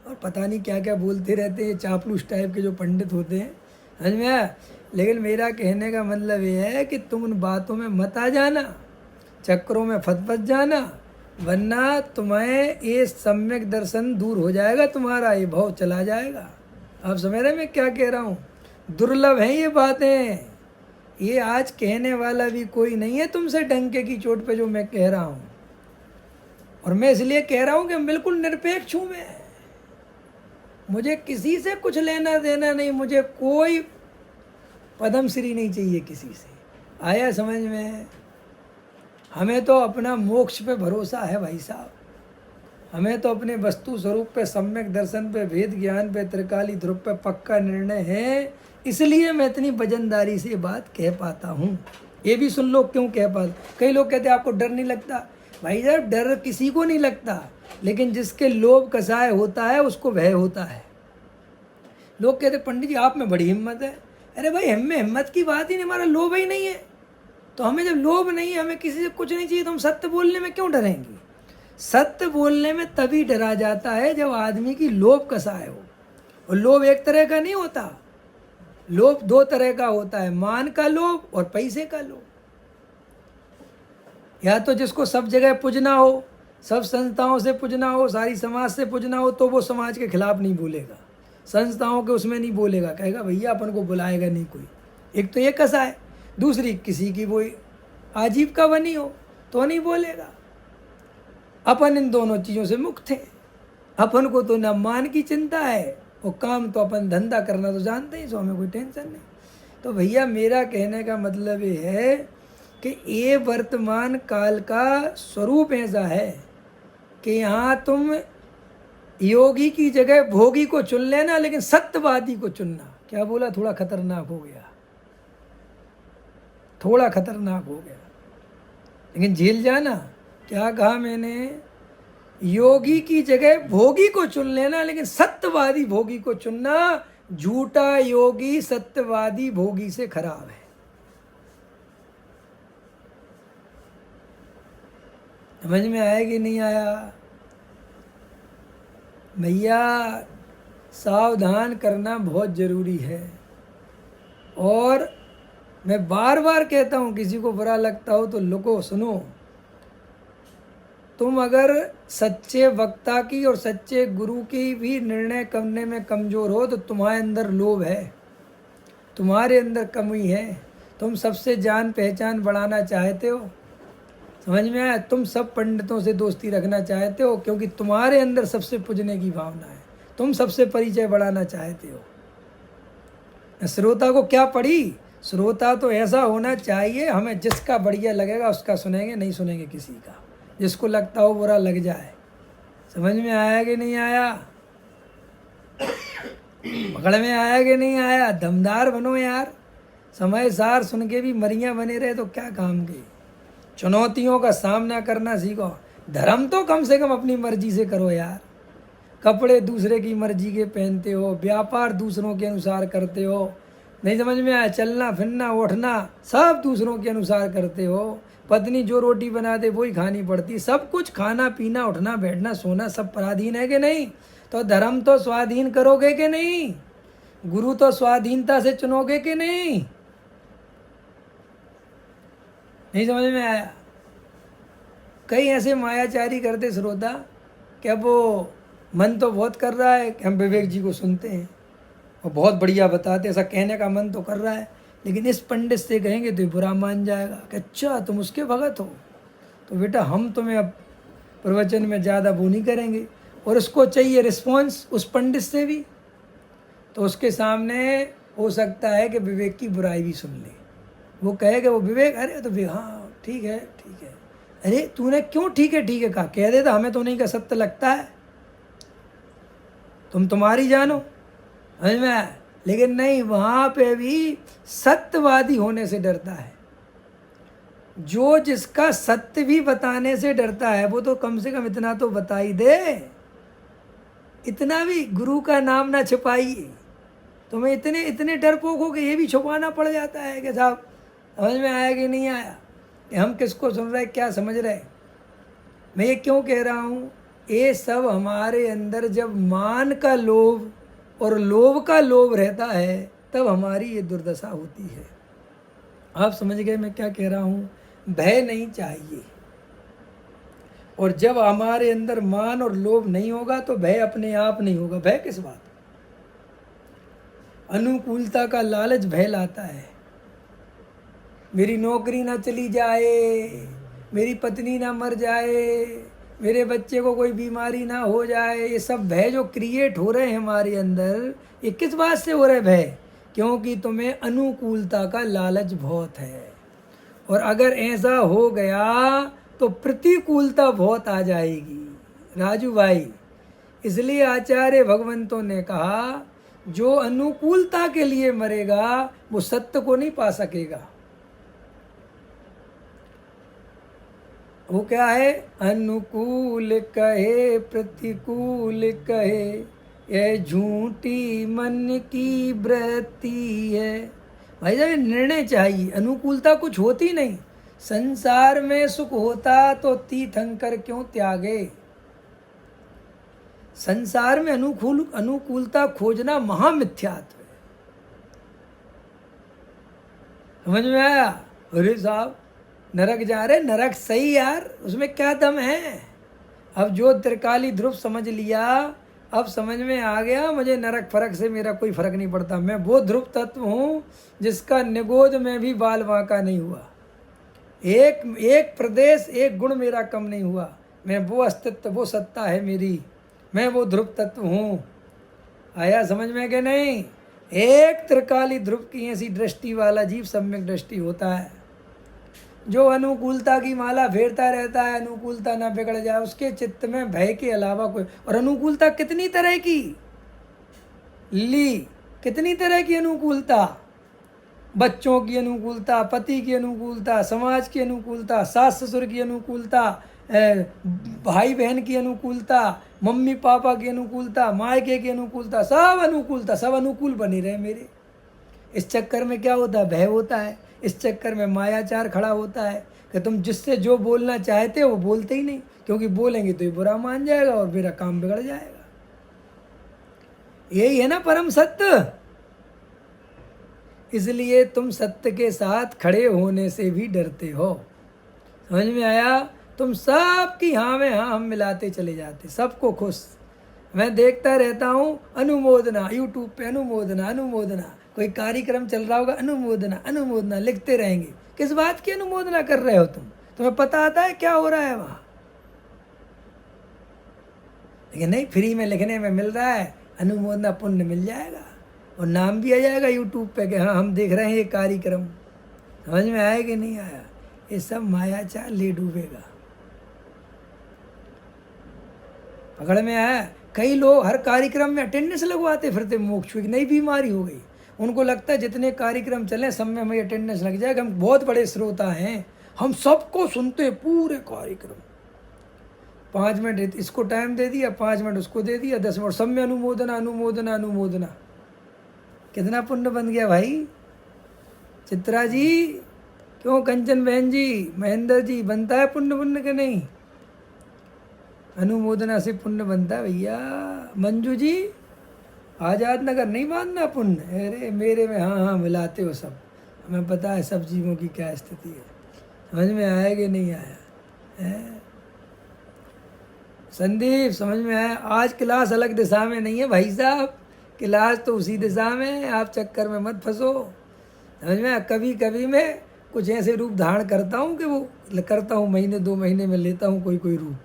और पता नहीं क्या क्या बोलते रहते हैं, चापलूस टाइप के जो पंडित होते हैं। समझ में आया? लेकिन मेरा कहने का मतलब ये है कि तुम उन बातों में मत आ जाना, चक्रों में फत जाना, वरना तुम्हें ये सम्यक दर्शन दूर हो जाएगा, तुम्हारा ये भाव चला जाएगा। आप समझ रहे मैं क्या कह रहा हूँ? दुर्लभ हैं ये बातें, ये आज कहने वाला भी कोई नहीं है तुमसे डंके की चोट पे जो मैं कह रहा हूँ। और मैं इसलिए कह रहा हूँ कि बिल्कुल निरपेक्ष हूँ मैं, मुझे किसी से कुछ लेना देना नहीं, मुझे कोई पद्म श्री नहीं चाहिए किसी से। आया समझ में? हमें तो अपना मोक्ष पे भरोसा है भाई साहब, हमें तो अपने वस्तु स्वरूप पे, सम्यक दर्शन पे, भेद ज्ञान पे, त्रिकाली ध्रुव पे पक्का निर्णय है। इसलिए मैं इतनी वजनदारी से बात कह पाता हूँ। ये भी सुन लो क्यों कह पाता। कई लोग कहते हैं आपको डर नहीं लगता। भाई साहब डर किसी को नहीं लगता, लेकिन जिसके लोभ कसाय होता है उसको भय होता है। लोग कहते पंडित जी आप में बड़ी हिम्मत है। अरे भाई हमें हिम्मत की बात ही नहीं, हमारा लोभ ही नहीं है। तो हमें जब लोभ नहीं है, हमें किसी से कुछ नहीं चाहिए, तो हम सत्य बोलने में क्यों डरेंगे? सत्य बोलने में तभी डरा जाता है जब आदमी की लोभ कसाय हो। और लोभ एक तरह का नहीं होता, लोभ 2 तरह का होता है, मान का लोभ और पैसे का लोभ। या तो जिसको सब जगह पूजना हो, सब संस्थाओं से पूजना हो, सारी समाज से पूजना हो, तो वो समाज के खिलाफ नहीं बोलेगा, संस्थाओं के उसमें नहीं बोलेगा, कहेगा भैया अपन को बुलाएगा नहीं कोई। एक तो ये कसा है। दूसरी किसी की वो आजीविका बनी हो, तो नहीं बोलेगा। अपन इन दोनों चीज़ों से मुक्त है। अपन को तो न मान की चिंता है और काम तो अपन धंधा करना तो जानते ही, सो हमें कोई टेंशन नहीं। तो भैया मेरा कहने का मतलब ये है कि ये वर्तमान काल का स्वरूप ऐसा है कि यहाँ तुम योगी की जगह भोगी को चुन लेना, लेकिन सत्यवादी को चुनना। क्या बोला? थोड़ा खतरनाक हो गया, थोड़ा खतरनाक हो गया, लेकिन झेल जाना। क्या कहा मैंने? योगी की जगह भोगी को चुन लेना, लेकिन सत्यवादी भोगी को चुनना। झूठा योगी सत्यवादी भोगी से खराब है। समझ में आया कि नहीं आया? भैया सावधान करना बहुत ज़रूरी है। और मैं बार बार कहता हूँ, किसी को बुरा लगता हो तो लुको, सुनो। तुम अगर सच्चे वक्ता की और सच्चे गुरु की भी निर्णय करने में कमज़ोर हो तो तुम्हारे अंदर लोभ है, तुम्हारे अंदर कमी है। तुम सबसे जान पहचान बढ़ाना चाहते हो, समझ में आया? तुम सब पंडितों से दोस्ती रखना चाहते हो क्योंकि तुम्हारे अंदर सबसे पूजने की भावना है, तुम सबसे परिचय बढ़ाना चाहते हो। श्रोता को क्या पड़ी? श्रोता तो ऐसा होना चाहिए, हमें जिसका बढ़िया लगेगा उसका सुनेंगे, नहीं सुनेंगे किसी का, जिसको लगता हो बुरा लग जाए। समझ में आया कि नहीं आया? पकड़ में आया कि नहीं आया? दमदार बनो यार, समय सार सुन के भी मरियां बने रहे तो क्या काम के। चुनौतियों का सामना करना सीखो। धर्म तो कम से कम अपनी मर्जी से करो यार। कपड़े दूसरे की मर्जी के पहनते हो, व्यापार दूसरों के अनुसार करते हो, नहीं समझ में आया? चलना फिरना उठना सब दूसरों के अनुसार करते हो। पत्नी जो रोटी बना दे वही खानी पड़ती। सब कुछ खाना पीना उठना बैठना सोना सब पराधीन है कि नहीं? तो धर्म तो स्वाधीन करोगे कि नहीं? गुरु तो स्वाधीनता से चुनोगे कि नहीं? नहीं समझ में आया? कई ऐसे मायाचारी करते श्रोता कि अब वो मन तो बहुत कर रहा है कि हम विवेक जी को सुनते हैं और बहुत बढ़िया बताते, ऐसा कहने का मन तो कर रहा है, लेकिन इस पंडित से कहेंगे तो बुरा मान जाएगा कि अच्छा तुम उसके भगत हो, तो बेटा हम तुम्हें अब प्रवचन में ज़्यादा वो नहीं करेंगे। और उसको चाहिए रिस्पॉन्स उस पंडित से भी, तो उसके सामने हो सकता है कि विवेक की बुराई भी सुन ले। वो कहेगा वो विवेक, अरे तो हाँ ठीक है ठीक है, अरे तूने क्यों ठीक है कहा? कह देता हमें तो नहीं का सत्य लगता है, तुम तुम्हारी जानो, समझ में आया? लेकिन नहीं, वहाँ पे भी सत्यवादी होने से डरता है। जो जिसका सत्य भी बताने से डरता है वो तो कम से कम इतना तो बता ही दे, इतना भी गुरु का नाम ना छिपाइए। तुम्हें इतने इतने डरपोक हो कि ये भी छुपाना पड़ जाता है कि साहब समझ में आया कि नहीं आया, कि हम किसको सुन रहे, क्या समझ रहे। मैं ये क्यों कह रहा हूँ? ये सब हमारे अंदर जब मान का लोभ और लोभ का लोभ रहता है तब हमारी ये दुर्दशा होती है। आप समझ गए मैं क्या कह रहा हूँ? भय नहीं चाहिए। और जब हमारे अंदर मान और लोभ नहीं होगा तो भय अपने आप नहीं होगा। भय किस बात? अनुकूलता का लालच भय लाता है। मेरी नौकरी ना चली जाए, मेरी पत्नी ना मर जाए, मेरे बच्चे को कोई बीमारी ना हो जाए, ये सब भय जो क्रिएट हो रहे हैं हमारे अंदर, ये किस बात से हो रहे भय? क्योंकि तुम्हें अनुकूलता का लालच बहुत है। और अगर ऐसा हो गया तो प्रतिकूलता बहुत आ जाएगी राजू भाई। इसलिए आचार्य भगवंतों ने कहा जो अनुकूलता के लिए मरेगा वो सत्य को नहीं पा सकेगा। वो क्या है? अनुकूल कहे प्रतिकूल कहे, यह झूठी मन की वृत्ति है। भाई साहब निर्णय चाहिए। अनुकूलता कुछ होती नहीं। संसार में सुख होता तो तीर्थंकर क्यों त्यागे। संसार में अनुकूलता खोजना महामिथ्यात्व है। समझ में आया? अरे साहब नरक जा रहे, नरक सही यार, उसमें क्या दम है? अब जो त्रिकाली ध्रुव समझ लिया, अब समझ में आ गया मुझे नरक फरक से मेरा कोई फर्क नहीं पड़ता। मैं वो ध्रुव तत्व हूँ जिसका निगोद में भी बाल बांका नहीं हुआ। एक एक प्रदेश एक गुण मेरा कम नहीं हुआ। मैं वो अस्तित्व, वो सत्ता है मेरी, मैं वो ध्रुव तत्व हूँ। आया समझ में कि नहीं? एक त्रिकाली ध्रुव की ऐसी दृष्टि वाला जीव सम्यक दृष्टि होता है। जो अनुकूलता की माला फेरता रहता है, अनुकूलता ना बिगड़ जाए, उसके चित्त में भय के अलावा कोई। और अनुकूलता कितनी तरह की ली, कितनी तरह की अनुकूलता, बच्चों की अनुकूलता, पति की अनुकूलता, समाज की अनुकूलता, सास ससुर की अनुकूलता, भाई बहन की अनुकूलता, मम्मी पापा की अनुकूलता, मायके की अनुकूलता, सब अनुकूलता, सब अनुकूल बने रहे मेरे। इस चक्कर में क्या होता है? भय होता है। इस चक्कर में मायाचार खड़ा होता है कि तुम जिससे जो बोलना चाहते हो वो बोलते ही नहीं, क्योंकि बोलेंगे तो ये बुरा मान जाएगा और मेरा काम बिगड़ जाएगा। यही है ना परम सत्य। इसलिए तुम सत्य के साथ खड़े होने से भी डरते हो। समझ में आया? तुम सबकी हाँ में हाँ हम मिलाते चले जाते, सबको खुश। मैं देखता रहता हूँ अनुमोदना, यूट्यूब पे अनुमोदना अनुमोदना, कोई कार्यक्रम चल रहा होगा अनुमोदना अनुमोदना लिखते रहेंगे। किस बात की अनुमोदना कर रहे हो तुम? तुम्हें पता आता है क्या हो रहा है वहाँ? लेकिन नहीं, फ्री में लिखने में मिल रहा है, अनुमोदना पुण्य मिल जाएगा और नाम भी आ जाएगा यूट्यूब पे कि हाँ हम देख रहे हैं ये कार्यक्रम। समझ में आया कि नहीं आया? ये सब मायाचार ले डूबेगा। पकड़ में आया? कई लोग हर कार्यक्रम में अटेंडेंस लगवाते फिरते, मोक्ष की नई बीमारी हो गई। उनको लगता है जितने कार्यक्रम चले सब में हमें अटेंडेंस लग जाएगा, हम बहुत बड़े श्रोता हैं, हम सबको सुनते पूरे कार्यक्रम। 5 मिनट इसको टाइम दे दिया, 5 मिनट उसको दे दिया, 10 मिनट सब में अनुमोदना अनुमोदना अनुमोदना। कितना पुण्य बन गया भाई। चित्रा जी, क्यों कंचन बहन जी, महेंद्र जी, बनता है पुण्य पुण्य के नहीं? अनुमोदना से पुण्य बनता है भैया। मंजू जी, आज़ाद नगर नहीं बांधना पुण्य। अरे मेरे में हाँ हाँ मिलाते हो सब, हमें पता है सब जीवों की क्या स्थिति है। समझ में आया कि नहीं आया है? संदीप समझ में आया? आज क्लास अलग दिशा में नहीं है भाई साहब, क्लास तो उसी दिशा में है, आप चक्कर में मत फंसो। समझ में आया? कभी कभी मैं कुछ ऐसे रूप धारण करता हूँ कि वो करता हूँ, महीने 2 महीने में लेता हूँ कोई कोई रूप।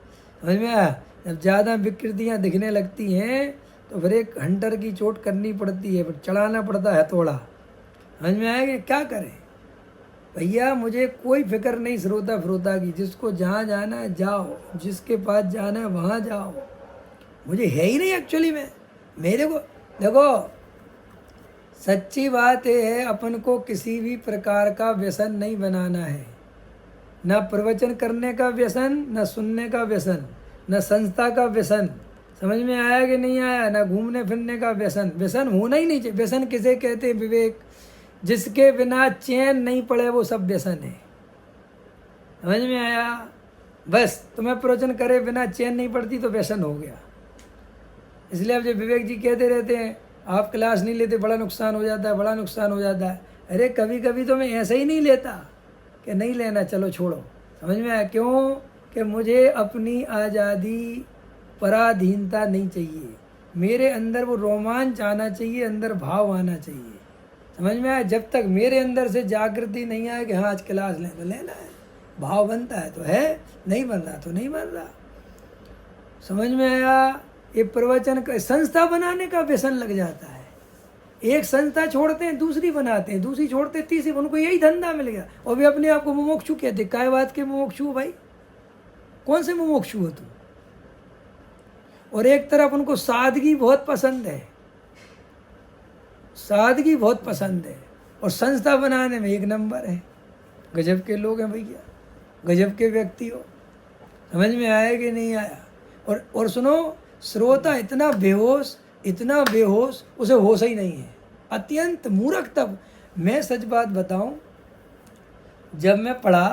समझ में आया? जब ज़्यादा विकृतियाँ दिखने लगती हैं तो फिर एक हंटर की चोट करनी पड़ती है, फिर चढ़ाना पड़ता है हथौड़ा। समझ में आया कि क्या करें भैया? मुझे कोई फिक्र नहीं श्रोता फ्रोता की, जिसको जहाँ जाना है जाओ, जिसके पास जाना है वहाँ जाओ, मुझे है ही नहीं एक्चुअली में। मेरे को देखो, सच्ची बात ये है, अपन को किसी भी प्रकार का व्यसन नहीं बनाना है। ना प्रवचन करने का व्यसन, ना सुनने का व्यसन, ना संस्था का व्यसन। समझ में आया कि नहीं आया? ना घूमने फिरने का व्यसन। व्यसन होना ही नहीं चाहिए। व्यसन किसे कहते हैं विवेक? जिसके बिना चैन नहीं पड़े वो सब व्यसन है। समझ में आया? बस तुम्हें प्रवचन करे बिना चैन नहीं पड़ती तो व्यसन हो गया। इसलिए अब जब विवेक जी कहते रहते हैं आप क्लास नहीं लेते, बड़ा नुकसान हो जाता है, बड़ा नुकसान हो जाता है। अरे कभी कभी तो मैं ऐसे ही नहीं लेता कि नहीं लेना, चलो छोड़ो। समझ में आया? क्यों? कि मुझे अपनी आज़ादी, पराधीनता नहीं चाहिए। मेरे अंदर वो रोमांच आना चाहिए, अंदर भाव आना चाहिए। समझ में आया? जब तक मेरे अंदर से जागृति नहीं आए कि हाँ आज क्लास लें तो लेना है, भाव बनता है तो है, नहीं बन रहा तो नहीं बन रहा। समझ में आया? ये प्रवचन का संस्था बनाने का व्यसन लग जाता है। एक संस्था छोड़ते हैं दूसरी बनाते हैं, दूसरी छोड़ते हैं तीसरी, उनको यही धंधा मिल गया और वे अपने आप को मुमुक्षु कहते। काय बात के मुमुक्षु हो भाई? कौन से मुमुक्षु हो तुम? और एक तरफ उनको सादगी बहुत पसंद है, सादगी बहुत पसंद है, और संस्था बनाने में एक नंबर है। गजब के लोग हैं भैया, गजब के व्यक्ति हो। समझ में आया कि नहीं आया? और सुनो, श्रोता इतना बेहोश उसे होश ही नहीं है, अत्यंत मूर्ख। तब मैं सच बात बताऊं, जब मैं पढ़ा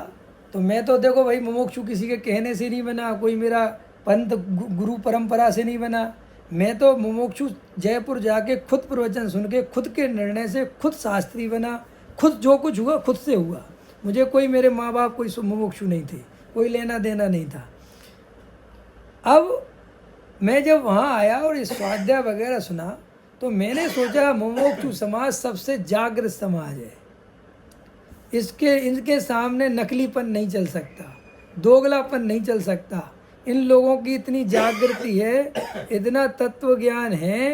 तो मैं तो देखो भाई मुमुक्षु किसी के कहने से नहीं बना, कोई मेरा पंथ गुरु परंपरा से नहीं बना। मैं तो मुमुक्षु जयपुर जाके खुद प्रवचन सुन के खुद के निर्णय से खुद शास्त्री बना। खुद जो कुछ हुआ खुद से हुआ। मुझे कोई, मेरे माँ बाप कोई मुमुक्षु नहीं थे, कोई लेना देना नहीं था। अब मैं जब वहाँ आया और इस स्वाध्याय वगैरह सुना तो मैंने सोचा मुमुक्षु समाज सबसे जागृत समाज है। इनके सामने नकलीपन नहीं चल सकता, दोगलापन नहीं चल सकता। इन लोगों की इतनी जागृति है, इतना तत्व ज्ञान है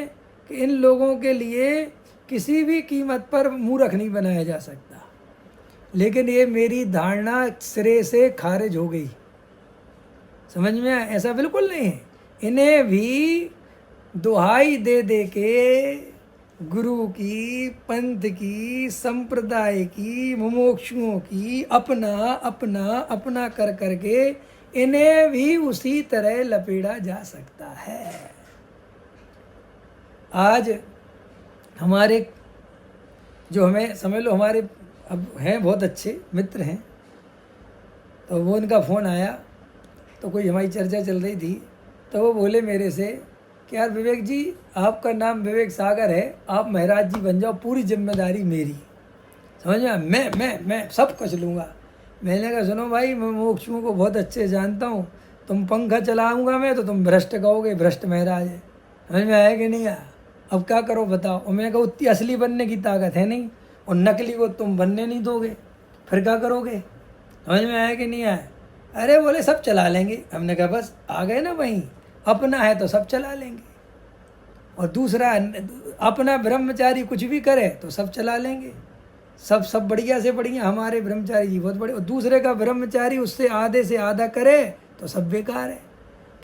कि इन लोगों के लिए किसी भी कीमत पर मूर्ख नहीं बनाया जा सकता। लेकिन ये मेरी धारणा सिरे से खारिज हो गई, समझ में आया? ऐसा बिल्कुल नहीं है। इन्हें भी दुहाई दे दे के गुरु की, पंथ की, संप्रदाय की, मुमुक्षुओं की अपना अपना अपना कर करके इन्हें भी उसी तरह लपेटा जा सकता है। आज हमारे जो हमें समझ लो हमारे अब हैं बहुत अच्छे मित्र हैं, तो वो उनका फ़ोन आया तो कोई हमारी चर्चा चल रही थी, तो वो बोले मेरे से कि यार विवेक जी, आपका नाम विवेक सागर है, आप महाराज जी बन जाओ, पूरी जिम्मेदारी मेरी, समझ में? मैं सब कुछ लूँगा। मैंने कहा सुनो भाई, मैं मोक्षुओं को बहुत अच्छे जानता हूँ, तुम पंखा चलाऊँगा मैं तो तुम भ्रष्ट कहोगे, भ्रष्ट महाराज है। समझ में आया कि नहीं आया? अब क्या करो बताओ? और मैंने कहा उतनी असली बनने की ताकत है नहीं, और नकली को तुम बनने नहीं दोगे, फिर क्या करोगे? समझ में आया कि नहीं आया? अरे बोले सब चला लेंगे। हमने कहा बस आ गए ना वहीं, अपना है तो सब चला लेंगे, और दूसरा अपना ब्रह्मचारी कुछ भी करे तो सब चला लेंगे। सब बढ़िया से बढ़िया हमारे ब्रह्मचारी जी बहुत बड़े, और दूसरे का ब्रह्मचारी उससे आधे से आधा करे तो सब बेकार है।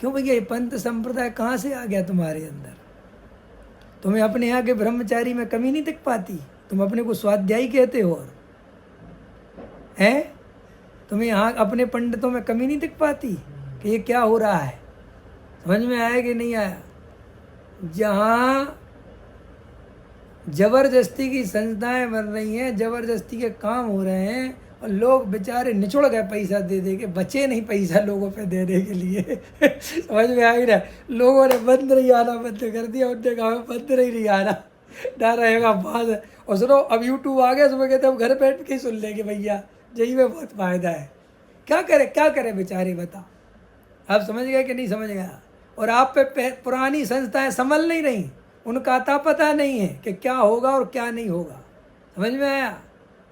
क्यों भैया? ये पंथ संप्रदाय कहाँ से आ गया तुम्हारे अंदर? तुम्हें अपने यहाँ के ब्रह्मचारी में कमी नहीं दिख पाती? तुम अपने को स्वाध्यायी कहते हो, और हैं तुम्हें यहाँ अपने पंडितों में कमी नहीं दिख पाती कि ये क्या हो रहा है? समझ में आया कि नहीं आया? जहाँ जबरदस्ती की संस्थाएं बन रही हैं, जबरदस्ती के काम हो रहे हैं, और लोग बेचारे निचुड़ गए पैसा दे दे के, बचे नहीं पैसा लोगों पे देने के लिए। समझ में आ ही रहा? लोगों ने बंद नहीं आना बंद कर दिया, उनने कहा बंद नहीं आना, ना रहेगा बाद। और सुनो, अब यूट्यूब आ गया, सुबह कहते हम घर बैठ के ही सुन लेंगे भैया, यही में बहुत फ़ायदा है। क्या करे बेचारे बताओ? आप समझ गए कि नहीं समझ गया? और आप पे पुरानी संस्थाएं संभल नहीं रही, उनका अता पता नहीं है कि क्या होगा और क्या नहीं होगा। समझ में आया?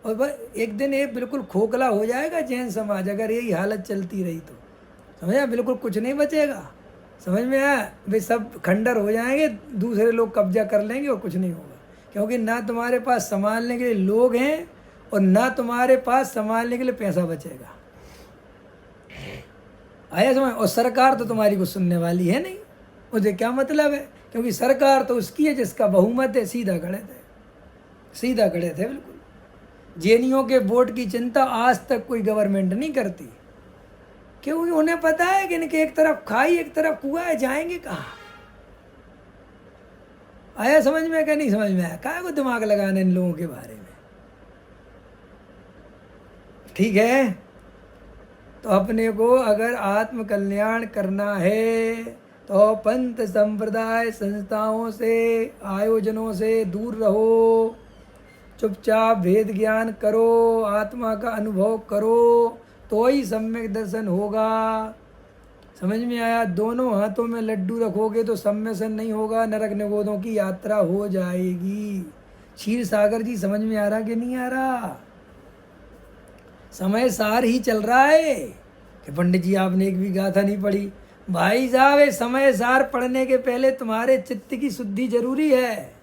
और बस एक दिन ये बिल्कुल खोखला हो जाएगा जैन समाज, अगर यही हालत चलती रही तो। समझा? बिल्कुल कुछ नहीं बचेगा। समझ में आया? वे सब खंडर हो जाएंगे, दूसरे लोग कब्जा कर लेंगे और कुछ नहीं होगा, क्योंकि ना तुम्हारे पास संभालने के लिए लोग हैं और ना तुम्हारे पास संभालने के लिए पैसा बचेगा। आया समझ? और सरकार तो तुम्हारी कुछ सुनने वाली है नहीं, मुझे क्या मतलब है? क्योंकि सरकार तो उसकी है जिसका बहुमत है। सीधा गलत है, सीधा गलत है बिल्कुल। जेनियों के वोट की चिंता आज तक कोई गवर्नमेंट नहीं करती, क्योंकि उन्हें पता है कि इनके एक तरफ खाई एक तरफ कुआं है, जाएंगे कहाँ? आया समझ में? क्या नहीं समझ में आया? काय को दिमाग लगाना इन लोगों के बारे में? ठीक है, तो अपने को अगर आत्म कल्याण करना है तो पंथ संप्रदाय संस्थाओं से, आयोजनों से दूर रहो, चुपचाप वेद ज्ञान करो, आत्मा का अनुभव करो, तो ही सम्यक दर्शन होगा। समझ में आया? दोनों हाथों में लड्डू रखोगे तो सम्यसन नहीं होगा, नरक निगोदों की यात्रा हो जाएगी। क्षीर सागर जी समझ में आ रहा कि नहीं आ रहा? समय सार ही चल रहा है कि पंडित जी आपने एक भी गाथा नहीं पढ़ी। भाई साहब, समय सार पढ़ने के पहले तुम्हारे चित्त की शुद्धि जरूरी है।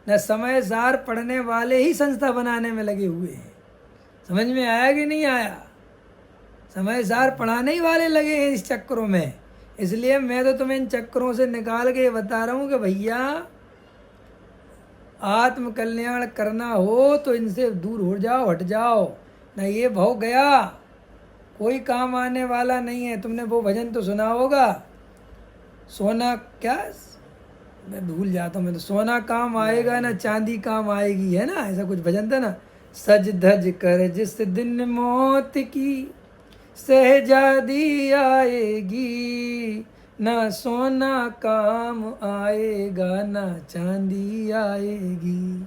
न समय सार पढ़ने वाले ही संस्था बनाने में लगे हुए हैं। समझ में आया कि नहीं आया? समय सार पढ़ाने ही वाले लगे हैं इस चक्करों में। इसलिए मैं तो तुम्हें इन चक्करों से निकाल के बता रहा हूँ कि भैया आत्म कल्याण करना हो तो इनसे दूर हो जाओ, हट जाओ। न ये भव गया कोई काम आने वाला नहीं है। तुमने वो भजन तो सुना होगा, सोना क्या, मैं भूल जाता हूँ मैं तो, सोना काम आएगा ना चांदी काम आएगी, है ना? ऐसा कुछ भजन था ना। सज धज कर जिस दिन मौत की सहजादी आएगी, ना सोना काम आएगा ना चांदी आएगी।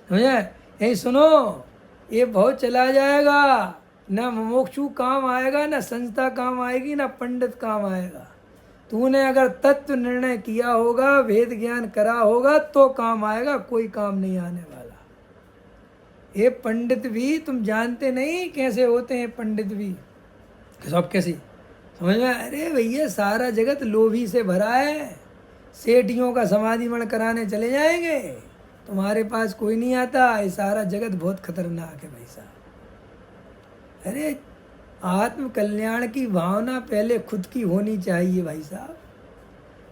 समझे? यही सुनो, ये बहुत चला जाएगा, ना मोक्षु काम आएगा, ना संस्था काम आएगी, ना पंडित काम आएगा। तूने अगर तत्व निर्णय किया होगा, वेद ज्ञान करा होगा तो काम आएगा, कोई काम नहीं आने वाला। ये पंडित भी तुम जानते नहीं कैसे होते हैं पंडित भी, सब कैसे समझ में। अरे भैया सारा जगत लोभी से भरा है, सेठियों का समाधि मण कराने चले जाएंगे, तुम्हारे पास कोई नहीं आता। ये सारा जगत बहुत खतरनाक है भाई साहब। अरे आत्म कल्याण की भावना पहले खुद की होनी चाहिए भाई साहब।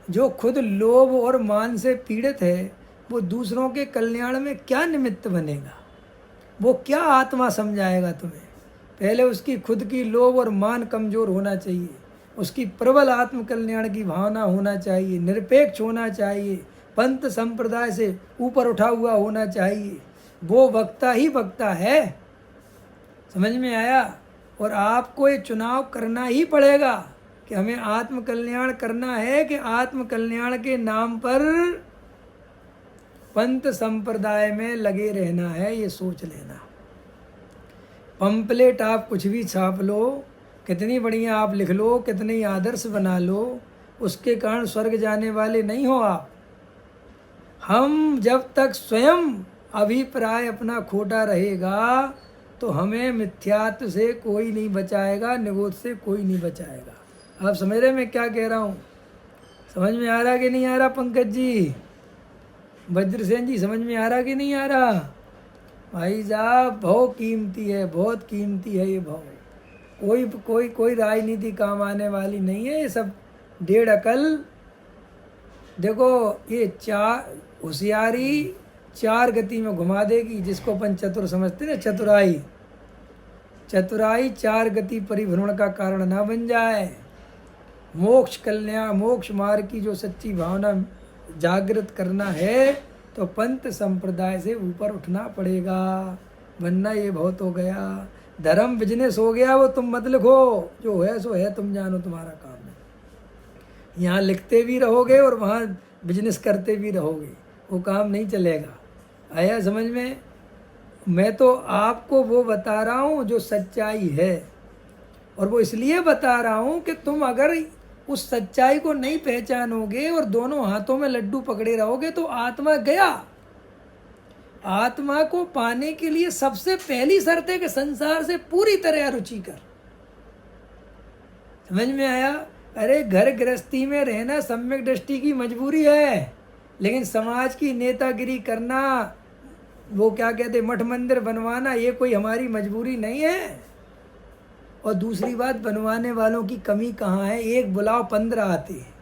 जो खुद लोभ और मान से पीड़ित है वो दूसरों के कल्याण में क्या निमित्त बनेगा, वो क्या आत्मा समझाएगा तुम्हें। पहले उसकी खुद की लोभ और मान कमज़ोर होना चाहिए, उसकी प्रबल आत्म कल्याण की भावना होना चाहिए, निरपेक्ष होना चाहिए, पंथ संप्रदाय से ऊपर उठा हुआ होना चाहिए। वो वक्ता ही वक्ता है, समझ में आया। और आपको ये चुनाव करना ही पड़ेगा कि हमें आत्म कल्याण करना है कि आत्म कल्याण के नाम पर पंथ संप्रदाय में लगे रहना है, ये सोच लेना। पंपलेट आप कुछ भी छाप लो, कितनी बढ़िया आप लिख लो, कितने आदर्श बना लो, उसके कारण स्वर्ग जाने वाले नहीं हो आप। हम जब तक स्वयं अभिप्राय अपना खोटा रहेगा तो हमें मिथ्यात्व से कोई नहीं बचाएगा, निगोद से कोई नहीं बचाएगा। आप समझ रहे मैं क्या कह रहा हूँ? समझ में आ रहा कि नहीं आ रहा पंकज जी, वज्रसेन जी, समझ में आ रहा कि नहीं आ रहा? भाई साहब बहुत कीमती है, बहुत कीमती है ये भाव। कोई कोई कोई राजनीति काम आने वाली नहीं है, ये सब डेढ़ अकल। देखो ये चार होशियारी 4 गति में घुमा देगी, जिसको अपन चतुर समझते ना, चतुराई। चतुराई 4 गति परिभ्रमण का कारण ना बन जाए। मोक्ष कल्याण, मोक्ष मार्ग की जो सच्ची भावना जागृत करना है तो पंथ संप्रदाय से ऊपर उठना पड़ेगा, वरना ये बहुत हो गया। धर्म बिजनेस हो गया, वो तुम मत लिखो, जो है सो है, तुम जानो तुम्हारा काम है। यहाँ लिखते भी रहोगे और वहाँ बिजनेस करते भी रहोगे, वो काम नहीं चलेगा। आया समझ में? मैं तो आपको वो बता रहा हूँ जो सच्चाई है, और वो इसलिए बता रहा हूँ कि तुम अगर उस सच्चाई को नहीं पहचानोगे और दोनों हाथों में लड्डू पकड़े रहोगे तो आत्मा गया। आत्मा को पाने के लिए सबसे पहली शर्त है कि संसार से पूरी तरह अरुचि कर। समझ में आया? अरे घर गृहस्थी में रहना सम्यक दृष्टि की मजबूरी है, लेकिन समाज की नेतागिरी करना, वो क्या कहते मठ मंदिर बनवाना, ये कोई हमारी मजबूरी नहीं है। और दूसरी बात, बनवाने वालों की कमी कहाँ है? एक बुलाओ 15 आते हैं,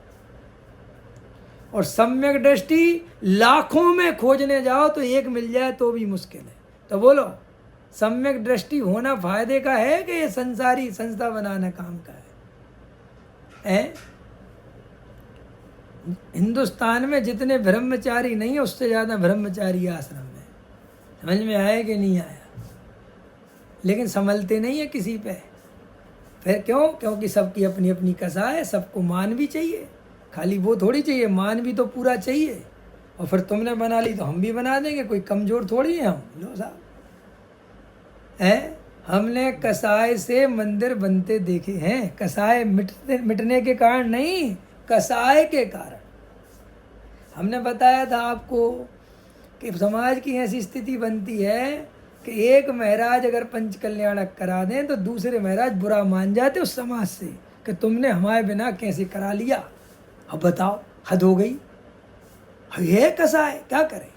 और सम्यक दृष्टि लाखों में खोजने जाओ तो एक मिल जाए तो भी मुश्किल है। तो बोलो सम्यक दृष्टि होना फायदे का है कि ये संसारी संस्था बनाना काम का है? हिंदुस्तान में जितने ब्रह्मचारी नहीं है उससे ज़्यादा ब्रह्मचारी आश्रम है। समझ में आया कि नहीं आया? लेकिन संभलते नहीं है किसी पे। फिर क्यों? क्योंकि सबकी अपनी अपनी कसा है, सबको मान भी चाहिए, खाली वो थोड़ी चाहिए, मान भी तो पूरा चाहिए। और फिर तुमने बना ली तो हम भी बना देंगे, कोई कमज़ोर थोड़ी है हम। लो साहब है, हमने कसाय से मंदिर बनते देखे हैं। कसाय मिटने के कारण नहीं, कसाय के कारण। हमने बताया था आपको कि समाज की ऐसी स्थिति बनती है कि एक महाराज अगर पंच कल्याणक करा दें तो दूसरे महाराज बुरा मान जाते उस समाज से कि तुमने हमारे बिना कैसे करा लिया। अब बताओ, हद हो गई। ये कसाय क्या करे?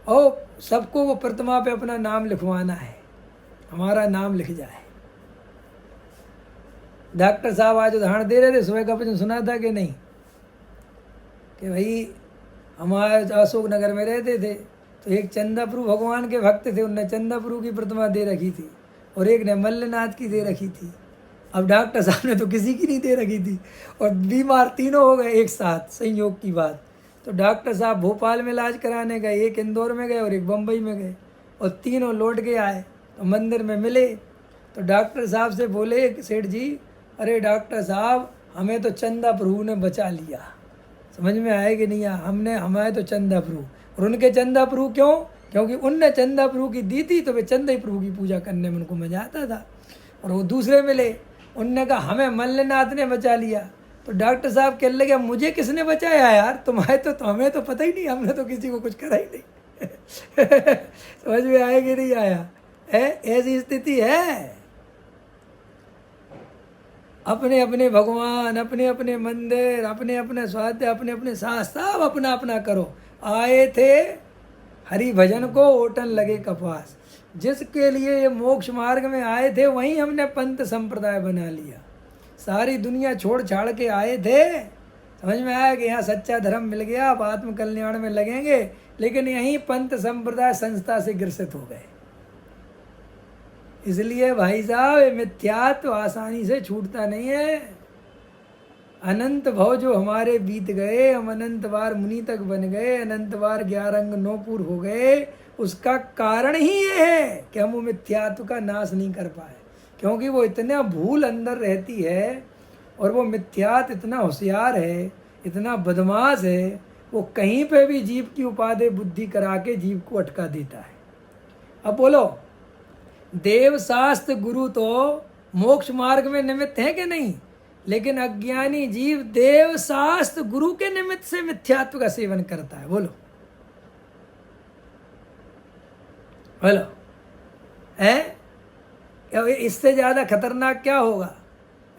और सबको वो प्रतिमा पे अपना नाम लिखवाना है, हमारा नाम लिख जाए। डॉक्टर साहब आज उदाहरण दे रहे थे, सुबह का वचन सुना था कि नहीं, कि भाई हमारे अशोक नगर में रहते थे तो एक चंदाप्रभु भगवान के भक्त थे, उनने चंदाप्रभु की प्रतिमा दे रखी थी और एक ने मल्लनाथ की दे रखी थी। अब डॉक्टर साहब ने तो किसी की नहीं दे रखी थी और बीमार तीनों हो गए एक साथ, संयोग की बात। तो डॉक्टर साहब भोपाल में इलाज कराने गए, एक इंदौर में गए और एक बम्बई में गए, और तीनों लौट के आए तो मंदिर में मिले। तो डॉक्टर साहब से बोले सेठ जी, अरे डॉक्टर साहब हमें तो चंदाप्रभु ने बचा लिया। समझ में आया कि नहीं आया? हमारे तो चंदाप्रभु, और उनके चंदाप्रभु क्यों? क्योंकि उनने चंदाप्रभु की दी थी तो वे चंदा प्रभु की पूजा करने में उनको मजा आता था। और वो दूसरे मिले, उनने कहा हमें मल्लनाथ ने बचा लिया। तो डॉक्टर साहब कहने लगे मुझे किसने बचाया यार, तुम्हारे तो हमें तो पता ही नहीं, हमने तो किसी को कुछ करा ही नहीं। समझ में आया कि नहीं आया? है ऐसी स्थिति है। अपने अपने भगवान, अपने अपने मंदिर, अपने अपने स्वाध्याय, अपने अपने शास्त्र, सब अपना अपना करो। आए थे हरि भजन को, ओटन लगे कपास। जिसके लिए ये मोक्ष मार्ग में आए थे वहीं हमने पंथ संप्रदाय बना लिया। सारी दुनिया छोड़ छाड़ के आए थे, समझ में आया कि यहाँ सच्चा धर्म मिल गया, अब आत्म कल्याण में लगेंगे, लेकिन यहीं पंथ संप्रदाय संस्था से ग्रसित हो गए। इसलिए भाई साहब, ये मिथ्यात्व आसानी से छूटता नहीं है। अनंत भव जो हमारे बीत गए, हम अनंत बार मुनि तक बन गए, अनंत बार 11 अंग 9 पूर हो गए, उसका कारण ही ये है कि हम वो मिथ्यात्व का नाश नहीं कर पाए। क्योंकि वो इतना भूल अंदर रहती है और वो मिथ्यात्व इतना होशियार है, इतना बदमाश है, वो कहीं पे भी जीव की उपादेय बुद्धि करा के जीव को अटका देता है। अब बोलो, देव शास्त्र गुरु तो मोक्ष मार्ग में निमित्त है कि नहीं? लेकिन अज्ञानी जीव देव शास्त्र गुरु के निमित्त से मिथ्यात्व का सेवन करता है। बोलो बोलो, है? इससे ज्यादा खतरनाक क्या होगा?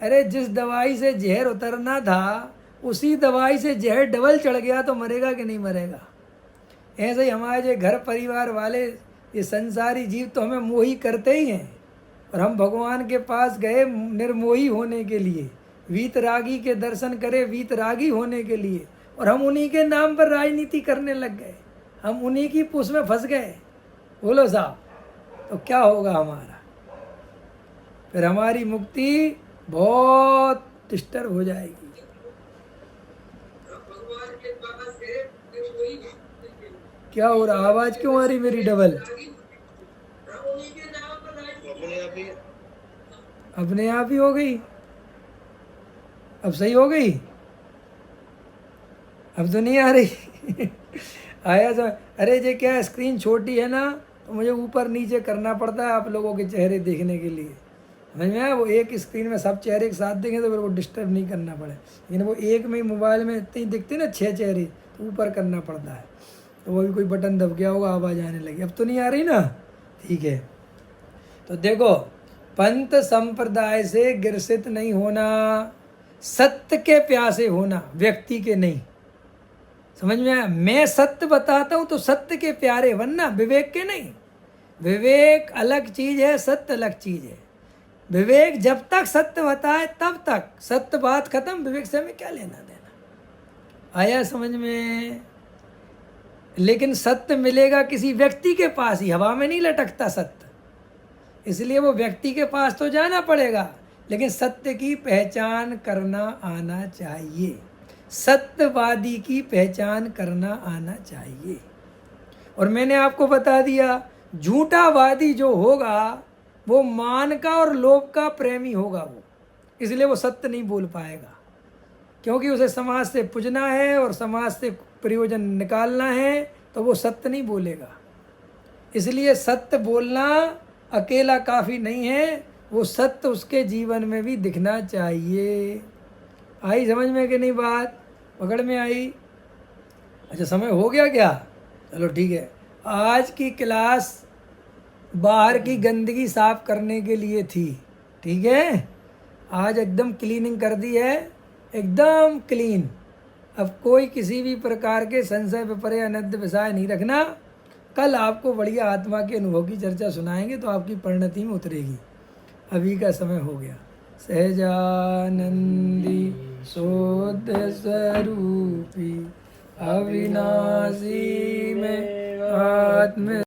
अरे जिस दवाई से जहर उतरना था, उसी दवाई से जहर डबल चढ़ गया तो मरेगा कि नहीं मरेगा? ऐसे ही हमारे घर परिवार वाले, ये संसारी जीव तो हमें मोही करते ही हैं, और हम भगवान के पास गए निर्मोही होने के लिए, वीतरागी के दर्शन करे वीतरागी होने के लिए, और हम उन्हीं के नाम पर राजनीति करने लग गए, हम उन्हीं की पूछ में फंस गए। बोलो साहब, तो क्या होगा हमारा? फिर हमारी मुक्ति बहुत डिस्टर्ब हो जाएगी। क्या हो रहा? आवाज क्यों आ रही मेरी डबल? अपने आप ही हो गई? अब सही हो गई? अब तो नहीं आ रही। आया तो, अरे ये क्या स्क्रीन छोटी है ना, तो मुझे ऊपर नीचे करना पड़ता है आप लोगों के चेहरे देखने के लिए। समझ में आया? वो एक स्क्रीन में सब चेहरे एक साथ देखें तो फिर वो डिस्टर्ब नहीं करना पड़े, लेकिन वो एक में ही मोबाइल में इतनी दिखती ना 6 चेहरे, तो ऊपर करना पड़ता है। तो वो भी कोई बटन दब गया होगा, आवाज़ आने लगी। अब तो नहीं आ रही ना? ठीक है। तो देखो, पंथ संप्रदाय से ग्रसित नहीं होना, सत्य के प्यासे होना, व्यक्ति के नहीं। समझ में आया? मैं सत्य बताता हूं तो सत्य के प्यारे बनना, विवेक के नहीं। विवेक अलग चीज है, सत्य अलग चीज है। विवेक जब तक सत्य बताए तब तक, सत्य बात खत्म, विवेक से हमें क्या लेना देना। आया समझ में? लेकिन सत्य मिलेगा किसी व्यक्ति के पास ही, हवा में नहीं लटकता सत्य। इसलिए वो व्यक्ति के पास तो जाना पड़ेगा, लेकिन सत्य की पहचान करना आना चाहिए, सत्यवादी की पहचान करना आना चाहिए। और मैंने आपको बता दिया, झूठावादी जो होगा वो मान का और लोभ का प्रेमी होगा वो, इसलिए वो सत्य नहीं बोल पाएगा, क्योंकि उसे समाज से पूजना है और समाज से प्रयोजन निकालना है, तो वो सत्य नहीं बोलेगा। इसलिए सत्य बोलना अकेला काफ़ी नहीं है, वो सत्य उसके जीवन में भी दिखना चाहिए। आई समझ में कि नहीं बात? पकड़ में आई? अच्छा, समय हो गया क्या? चलो ठीक है। आज की क्लास बाहर की गंदगी साफ करने के लिए थी, ठीक है? आज एकदम क्लीनिंग कर दी है, एकदम क्लीन। अब कोई किसी भी प्रकार के संशय विपर्य अनद्य विषय नहीं रखना। कल आपको बढ़िया आत्मा के अनुभव की चर्चा सुनाएंगे तो आपकी परिणति में उतरेगी। अभी का समय हो गया। सहजानंदी शुद्ध स्वरूपी अविनाशी में आत्म